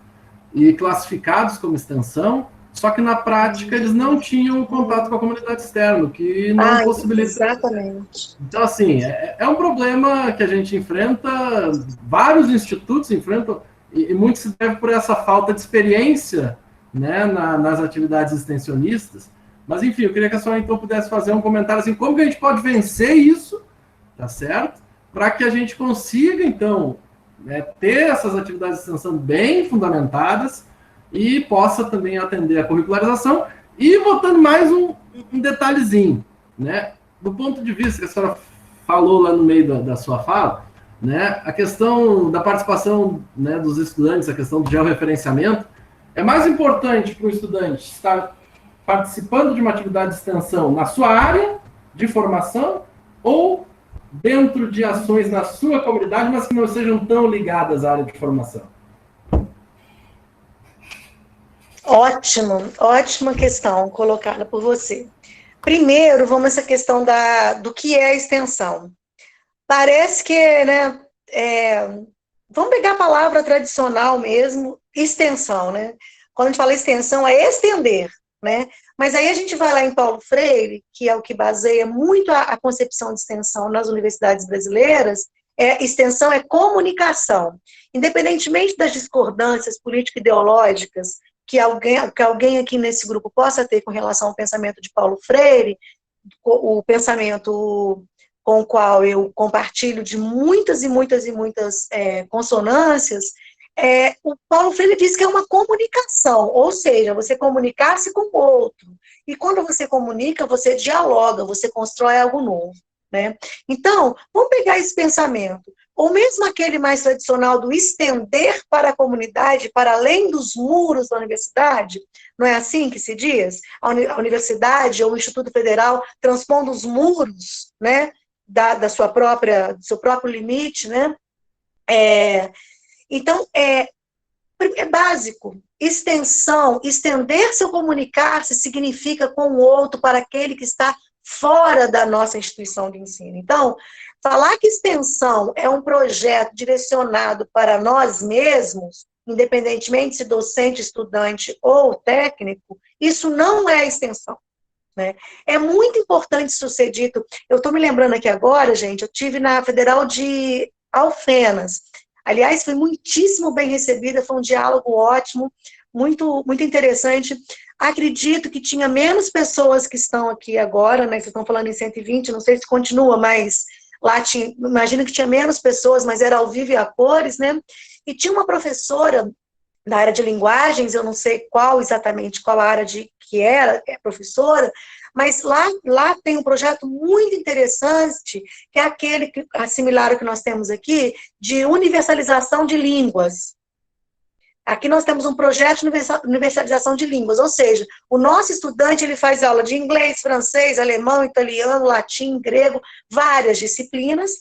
e classificados como extensão, só que na prática eles não tinham contato com a comunidade externa, o que não possibilita. Exatamente. Então, assim, é um problema que a gente enfrenta, vários institutos enfrentam, e muito se deve por essa falta de experiência, né, nas atividades extensionistas. Mas, enfim, eu queria que a senhora, então, pudesse fazer um comentário assim, como que a gente pode vencer isso, tá certo? Para que a gente consiga, então, né, ter essas atividades de extensão bem fundamentadas e possa também atender a curricularização. E botando mais um detalhezinho, né? Do ponto de vista que a senhora falou lá no meio da sua fala, né, a questão da participação, né, dos estudantes, a questão do georreferenciamento, é mais importante para o estudante estar participando de uma atividade de extensão na sua área de formação ou dentro de ações na sua comunidade, mas que não sejam tão ligadas à área de formação? Ótima questão colocada por você. Primeiro, vamos essa questão do que é a extensão. Parece que, né, vamos pegar a palavra tradicional mesmo, extensão, né? Quando a gente fala extensão, é estender, né? Mas aí a gente vai lá em Paulo Freire, que é o que baseia muito a concepção de extensão nas universidades brasileiras, extensão é comunicação. Independentemente das discordâncias político-ideológicas que alguém aqui nesse grupo possa ter com relação ao pensamento de Paulo Freire, o pensamento com o qual eu compartilho de muitas e muitas e muitas consonâncias, o Paulo Freire diz que é uma comunicação, ou seja, você comunicar-se com o outro. E quando você comunica, você dialoga, você constrói algo novo, né? Então, vamos pegar esse pensamento. Ou mesmo aquele mais tradicional do estender para a comunidade, para além dos muros da universidade, não é assim que se diz? A universidade ou o Instituto Federal transpondo os muros, né, do seu próprio limite, né? Então, é básico. Extensão, estender-se ou comunicar-se significa com o outro para aquele que está fora da nossa instituição de ensino. Então, falar que extensão é um projeto direcionado para nós mesmos, independentemente se docente, estudante ou técnico, isso não é extensão, né? É muito importante isso ser dito. Eu estou me lembrando aqui agora, gente, eu tive na Federal de Alfenas. Aliás, foi muitíssimo bem recebida, foi um diálogo ótimo, muito, muito interessante. Acredito que tinha menos pessoas que estão aqui agora, né? Vocês estão falando em 120, não sei se continua, mas lá imagino que tinha menos pessoas, mas era ao vivo e a cores, né? E tinha uma professora da área de linguagens, eu não sei exatamente qual a área que era professora, Mas lá tem um projeto muito interessante, que é aquele similar ao que nós temos aqui, de universalização de línguas. Aqui nós temos um projeto de universalização de línguas, ou seja, o nosso estudante ele faz aula de inglês, francês, alemão, italiano, latim, grego, várias disciplinas,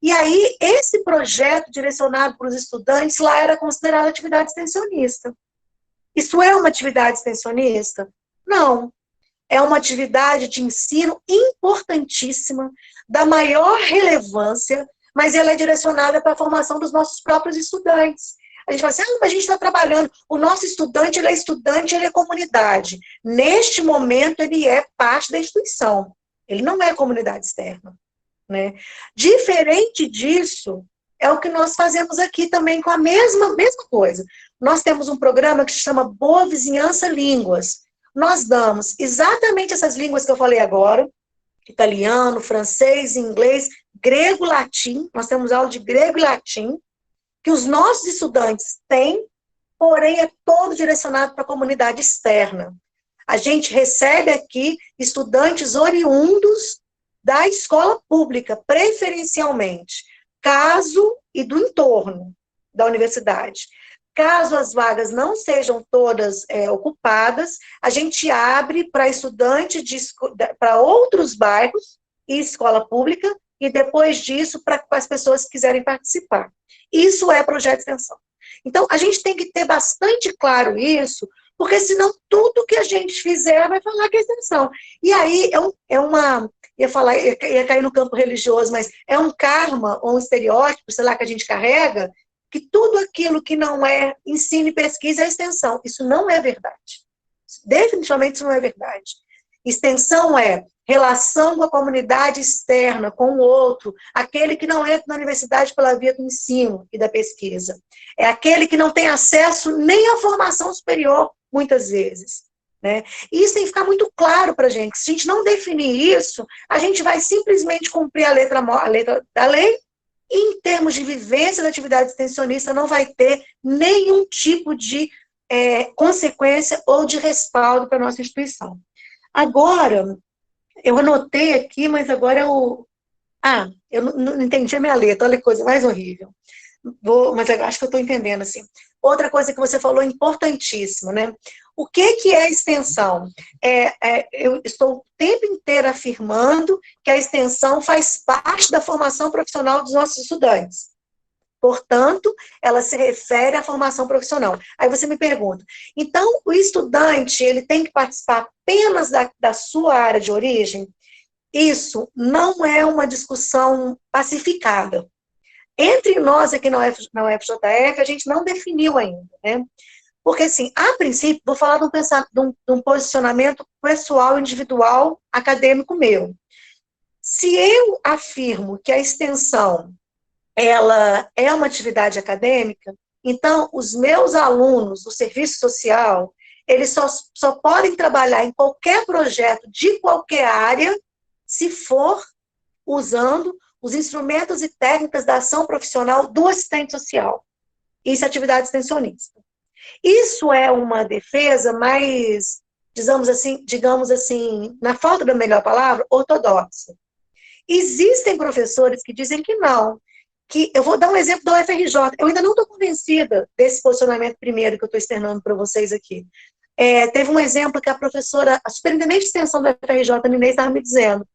e aí esse projeto direcionado para os estudantes lá era considerado atividade extensionista. Isso é uma atividade extensionista? Não. É uma atividade de ensino importantíssima, da maior relevância, mas ela é direcionada para a formação dos nossos próprios estudantes. A gente fala assim, mas a gente está trabalhando, o nosso estudante, ele é comunidade. Neste momento, ele é parte da instituição. Ele não é comunidade externa. Né? Diferente disso, é o que nós fazemos aqui também com a mesma coisa. Nós temos um programa que se chama Boa Vizinhança Línguas. Nós damos exatamente essas línguas que eu falei agora, italiano, francês, inglês, grego, latim. Nós temos aula de grego e latim, que os nossos estudantes têm, porém é todo direcionado para a comunidade externa. A gente recebe aqui estudantes oriundos da escola pública, preferencialmente, caso e do entorno da universidade. Caso as vagas não sejam todas ocupadas, a gente abre para estudantes para outros bairros e escola pública, e depois disso para as pessoas que quiserem participar. Isso é projeto de extensão. Então, a gente tem que ter bastante claro isso, porque senão tudo que a gente fizer vai falar que é extensão. E aí ia cair no campo religioso, mas é um karma ou um estereótipo, sei lá, que a gente carrega, que tudo aquilo que não é ensino e pesquisa é extensão. Isso não é verdade. Definitivamente isso não é verdade. Extensão é relação com a comunidade externa, com o outro, aquele que não entra na universidade pela via do ensino e da pesquisa. É aquele que não tem acesso nem à formação superior, muitas vezes. Né? E isso tem que ficar muito claro para a gente. Se a gente não definir isso, a gente vai simplesmente cumprir a letra da lei, e em termos de vivência da atividade extensionista, não vai ter nenhum tipo de consequência ou de respaldo para a nossa instituição. Agora, eu anotei aqui, mas agora eu não entendi a minha letra, olha que coisa mais horrível. Mas eu acho que eu estou entendendo, assim. Outra coisa que você falou, importantíssima, né? O que é extensão? Eu estou o tempo inteiro afirmando que a extensão faz parte da formação profissional dos nossos estudantes. Portanto, ela se refere à formação profissional. Aí você me pergunta, então o estudante ele tem que participar apenas da sua área de origem? Isso não é uma discussão pacificada. Entre nós aqui na UFJF, a gente não definiu ainda, né? Porque, assim, a princípio, vou falar de um posicionamento pessoal, individual, acadêmico meu. Se eu afirmo que a extensão ela é uma atividade acadêmica, então os meus alunos do serviço social, eles só podem trabalhar em qualquer projeto de qualquer área se for usando os instrumentos e técnicas da ação profissional do assistente social. Isso é atividade extensionista. Isso é uma defesa mais, digamos assim, na falta da melhor palavra, ortodoxa. Existem professores que dizem que não, que eu vou dar um exemplo da UFRJ. Eu ainda não estou convencida desse posicionamento primeiro que eu estou externando para vocês aqui. Teve um exemplo que a superintendente de extensão da UFRJ, a Ninei, estava me dizendo.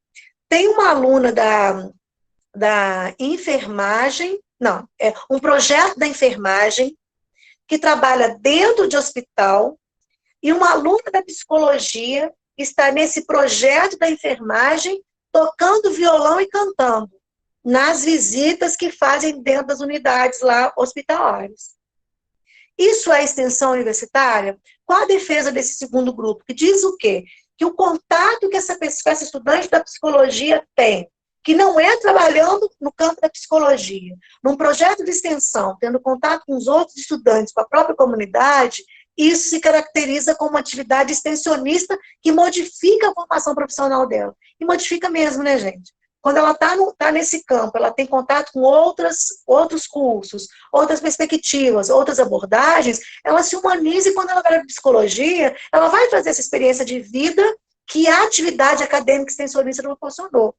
Tem uma aluna da enfermagem, um projeto da enfermagem, que trabalha dentro de hospital, e uma aluna da psicologia está nesse projeto da enfermagem, tocando violão e cantando, nas visitas que fazem dentro das unidades lá hospitalares. Isso é extensão universitária? Qual a defesa desse segundo grupo? Que diz o quê? Que o contato que essa estudante da psicologia tem, que não é trabalhando no campo da psicologia, num projeto de extensão, tendo contato com os outros estudantes, com a própria comunidade, isso se caracteriza como uma atividade extensionista que modifica a formação profissional dela. E modifica mesmo, né, gente? Quando ela está nesse campo, ela tem contato com outros cursos, outras perspectivas, outras abordagens, ela se humaniza, e quando ela vai para a psicologia, ela vai fazer essa experiência de vida que a atividade acadêmica extensionista proporcionou.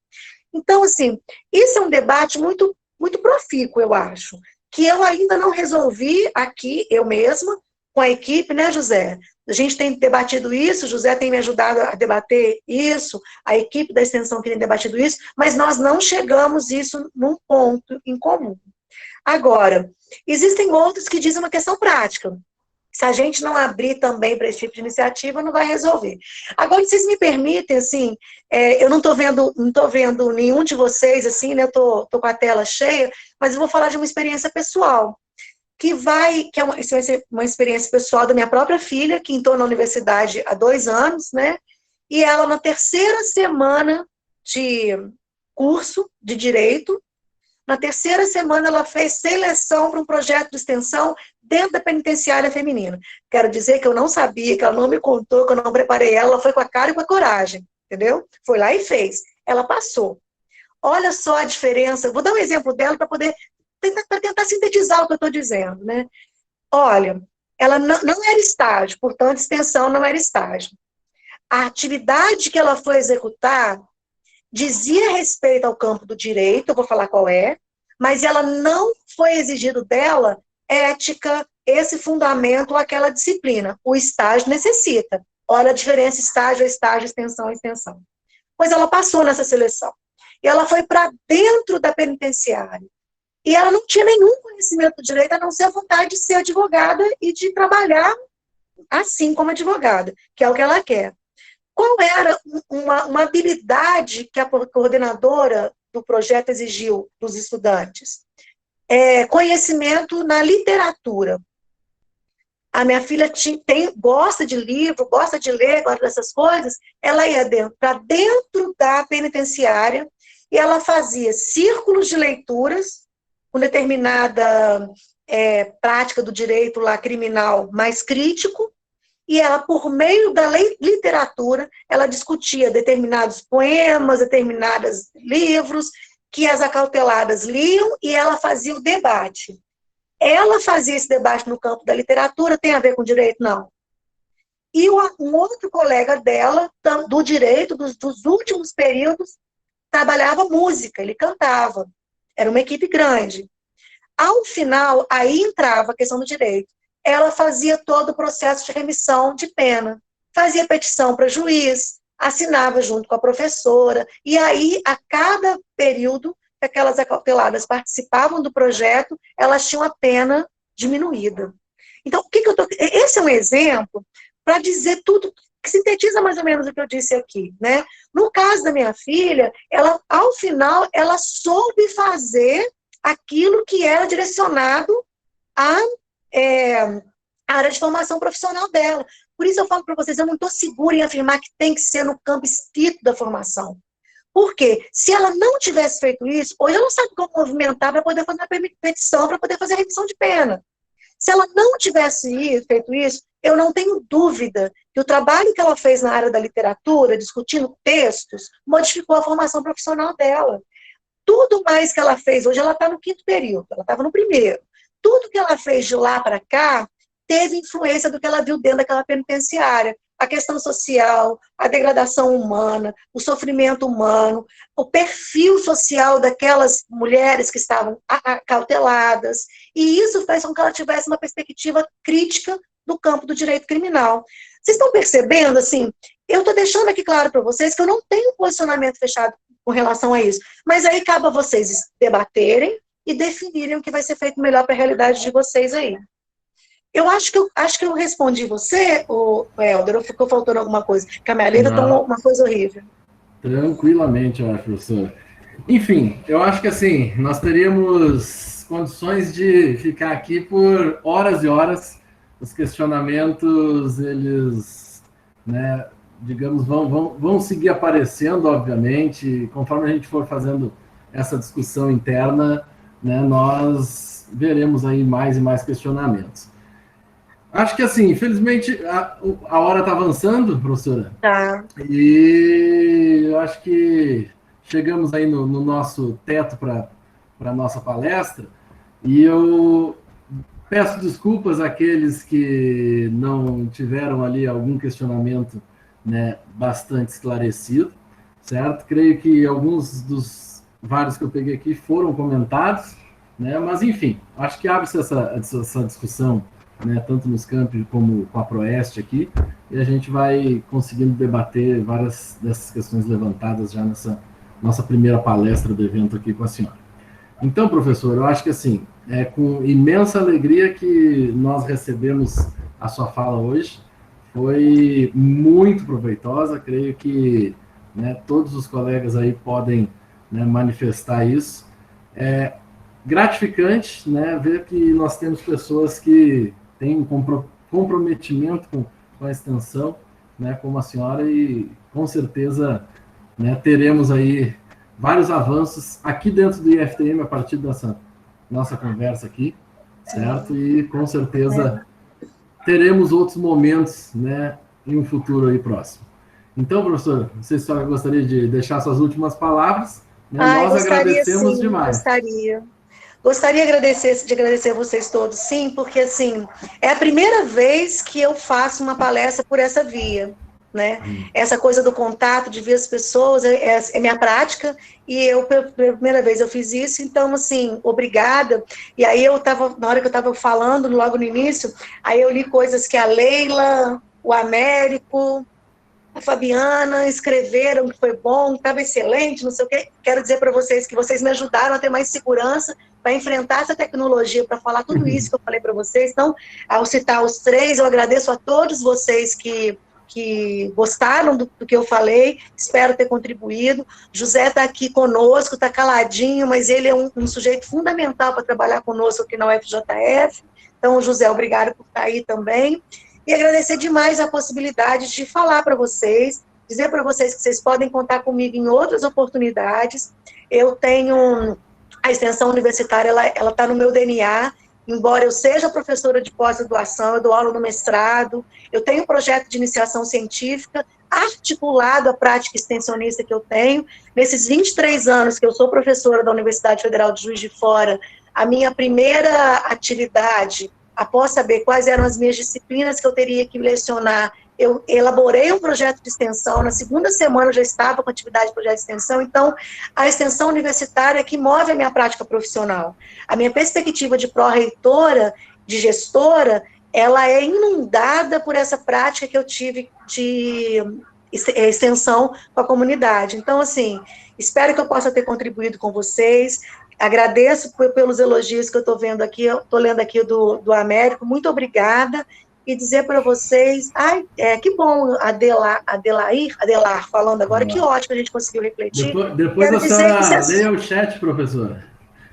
Então, assim, isso é um debate muito, muito profícuo, eu acho, que eu ainda não resolvi aqui, eu mesma, com a equipe, né, José? A gente tem debatido isso, José tem me ajudado a debater isso, a equipe da extensão que tem debatido isso, mas nós não chegamos isso num ponto em comum. Agora, existem outros que dizem uma questão prática. Se a gente não abrir também para esse tipo de iniciativa, não vai resolver. Agora, vocês me permitem, assim, eu não estou vendo nenhum de vocês, assim, né, eu tô com a tela cheia, mas eu vou falar de uma experiência pessoal, que é uma experiência pessoal da minha própria filha, que entrou na universidade há 2 anos, né, e ela, na terceira semana de curso de Direito, na terceira semana ela fez seleção para um projeto de extensão dentro da penitenciária feminina. Quero dizer que eu não sabia, que ela não me contou, que eu não preparei ela foi com a cara e com a coragem, entendeu? Foi lá e fez. Ela passou. Olha só a diferença. Vou dar um exemplo dela para tentar sintetizar o que eu estou dizendo, né? Olha, ela não era estágio, portanto, extensão não era estágio. A atividade que ela foi executar dizia respeito ao campo do direito, eu vou falar qual é, mas ela não foi exigido dela ética, esse fundamento, aquela disciplina. O estágio necessita. Olha a diferença, estágio, extensão, extensão. Pois ela passou nessa seleção. E ela foi para dentro da penitenciária. E ela não tinha nenhum conhecimento do direito, a não ser a vontade de ser advogada e de trabalhar assim como advogada, que é o que ela quer. Qual era uma habilidade que a coordenadora do projeto exigiu dos estudantes? Conhecimento na literatura. A minha filha gosta de livro, gosta de ler, gosta dessas coisas. Ela ia para dentro da penitenciária e ela fazia círculos de leituras com determinada prática do direito lá criminal mais crítico. E ela, por meio da literatura, ela discutia determinados poemas, determinados livros, que as acauteladas liam, e ela fazia o debate. Ela fazia esse debate no campo da literatura, tem a ver com direito? Não. E um outro colega dela, do direito, dos últimos períodos, trabalhava música, ele cantava. Era uma equipe grande. Ao final, aí entrava a questão do direito. Ela fazia todo o processo de remissão de pena, fazia petição para juiz, assinava junto com a professora, e aí, a cada período que aquelas acauteladas participavam do projeto, elas tinham a pena diminuída. Então, esse é um exemplo para dizer tudo, que sintetiza mais ou menos o que eu disse aqui, né? No caso da minha filha, ela, ao final, ela soube fazer aquilo que era direcionado a área de formação profissional dela. Por isso eu falo para vocês, eu não estou segura em afirmar que tem que ser no campo estrito da formação. Por quê? Se ela não tivesse feito isso, hoje ela sabe como movimentar para poder fazer uma petição, para poder fazer a remissão de pena. Se ela não tivesse feito isso, eu não tenho dúvida que o trabalho que ela fez na área da literatura, discutindo textos, modificou a formação profissional dela. Tudo mais que ela fez, hoje ela está no 5º período, ela estava no 1º. Tudo que ela fez de lá para cá teve influência do que ela viu dentro daquela penitenciária. A questão social, a degradação humana, o sofrimento humano, o perfil social daquelas mulheres que estavam acauteladas. E isso fez com que ela tivesse uma perspectiva crítica do campo do direito criminal. Vocês estão percebendo, assim, eu estou deixando aqui claro para vocês que eu não tenho um posicionamento fechado com relação a isso. Mas aí cabe a vocês debaterem e definirem o que vai ser feito melhor para a realidade de vocês aí. Eu acho que eu respondi você, Helder, ou ficou faltando alguma coisa? Que a minha letra está uma coisa horrível. Tranquilamente, eu acho, professor. Enfim, eu acho que assim, nós teríamos condições de ficar aqui por horas e horas. Os questionamentos, eles, né, digamos, vão seguir aparecendo, obviamente, conforme a gente for fazendo essa discussão interna, né, nós veremos aí mais e mais questionamentos. Acho que assim, infelizmente, a hora está avançando, professora. Tá. E eu acho que chegamos aí no nosso teto para a nossa palestra. E eu peço desculpas àqueles que não tiveram ali algum questionamento né, bastante esclarecido, certo? Creio que alguns dos vários que eu peguei aqui foram comentados, né? Mas, enfim, acho que abre-se essa discussão, né, tanto nos campi como com a Proeste aqui, e a gente vai conseguindo debater várias dessas questões levantadas já nessa nossa primeira palestra do evento aqui com a senhora. Então, professor, eu acho que assim, é com imensa alegria que nós recebemos a sua fala hoje. Foi muito proveitosa, creio que, né, todos os colegas aí podem, né, manifestar isso. É gratificante, né, ver que nós temos pessoas que têm um comprometimento com a extensão, né, como a senhora, e com certeza, né, teremos aí vários avanços aqui dentro do IFTM a partir dessa nossa conversa aqui, certo? E com certeza teremos outros momentos, né, em um futuro aí próximo. Então, professor, não sei se a senhora gostaria de deixar suas últimas palavras, né? Nós agradecemos sim, demais. Gostaria de agradecer vocês todos, sim, porque, assim, é a primeira vez que eu faço uma palestra por essa via, né? Essa coisa do contato, de ver as pessoas, é minha prática, e eu, pela primeira vez, eu fiz isso, então, assim, obrigada. E aí na hora que eu estava falando, logo no início, aí eu li coisas que a Leila, o Américo, a Fabiana escreveram, que foi bom, estava excelente, não sei o quê. Quero dizer para vocês que vocês me ajudaram a ter mais segurança para enfrentar essa tecnologia, para falar tudo isso que eu falei para vocês. Então, ao citar os três, eu agradeço a todos vocês que gostaram do que eu falei, espero ter contribuído. José está aqui conosco, está caladinho, mas ele é um sujeito fundamental para trabalhar conosco aqui na UFJF. Então, José, obrigado por estar aí também. E agradecer demais a possibilidade de falar para vocês, dizer para vocês que vocês podem contar comigo em outras oportunidades. Eu tenho a extensão universitária, ela está no meu DNA, embora eu seja professora de pós-graduação, eu dou aula no mestrado, eu tenho um projeto de iniciação científica articulado à prática extensionista que eu tenho. Nesses 23 anos que eu sou professora da Universidade Federal de Juiz de Fora, a minha primeira atividade, após saber quais eram as minhas disciplinas que eu teria que lecionar, eu elaborei um projeto de extensão, na segunda semana eu já estava com atividade de projeto de extensão, então a extensão universitária é que move a minha prática profissional. A minha perspectiva de pró-reitora, de gestora, ela é inundada por essa prática que eu tive de extensão com a comunidade. Então, assim, espero que eu possa ter contribuído com vocês. Agradeço pelos elogios que eu estou vendo aqui, eu estou lendo aqui do Américo, muito obrigada, e dizer para vocês, que bom, Adelar falando agora, que ótimo a gente conseguiu refletir. Depois a senhora leia o chat, professora.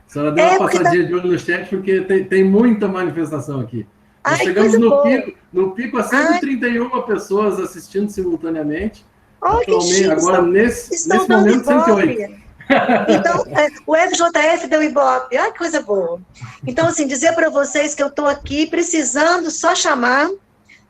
A senhora deu uma passadinha de olho no chat, porque tem muita manifestação aqui. Nós chegamos no pico a 131 pessoas assistindo simultaneamente. Atualmente, agora, nesse momento, 108. Então, o FJF deu Ibope, que coisa boa. Então, assim, dizer para vocês que eu estou aqui precisando só chamar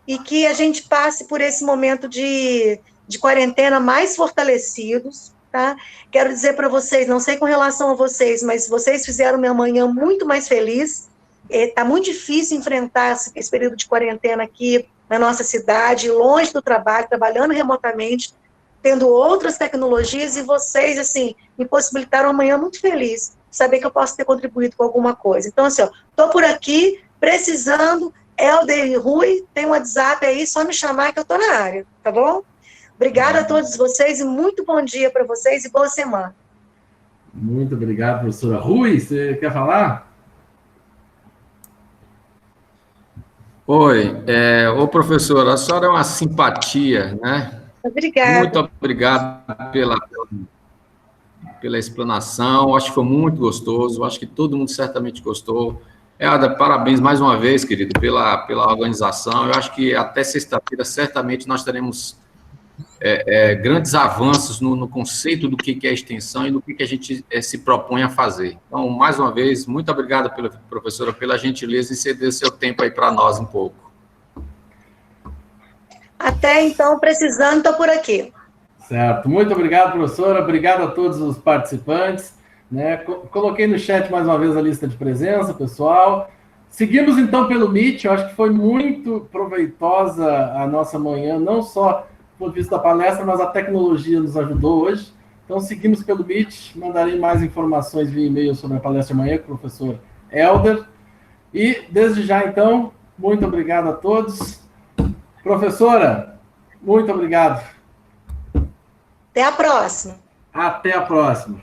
e que a gente passe por esse momento de quarentena mais fortalecidos, tá? Quero dizer para vocês, não sei com relação a vocês, mas vocês fizeram minha manhã muito mais feliz. Está muito difícil enfrentar esse período de quarentena aqui na nossa cidade, longe do trabalho, trabalhando remotamente, tendo outras tecnologias, e vocês, assim, me possibilitaram uma manhã muito feliz, saber que eu posso ter contribuído com alguma coisa. Então, assim, estou por aqui, precisando, Helder e Rui, tem um WhatsApp aí, só me chamar que eu estou na área, tá bom? Obrigada a todos vocês, e muito bom dia para vocês, e boa semana. Muito obrigado, professora. Rui, você quer falar? Oi, professora, a senhora é uma simpatia, né? Obrigada. Muito obrigado pela explanação, acho que foi muito gostoso, acho que todo mundo certamente gostou. Parabéns mais uma vez, querido, pela organização. Eu acho que até sexta-feira, certamente, nós teremos grandes avanços no conceito do que é extensão e do que a gente se propõe a fazer. Então, mais uma vez, muito obrigado, professora, pela gentileza em ceder seu tempo aí para nós um pouco. Até então, precisando, estou por aqui. Certo. Muito obrigado, professora. Obrigado a todos os participantes. Né? Coloquei no chat mais uma vez a lista de presença, pessoal. Seguimos, então, pelo Meet. Eu acho que foi muito proveitosa a nossa manhã, não só ponto de vista da palestra, mas a tecnologia nos ajudou hoje. Então, seguimos pelo Meet, mandarei mais informações via e-mail sobre a palestra amanhã com o professor Helder. E, desde já, então, muito obrigado a todos. Professora, muito obrigado. Até a próxima. Até a próxima.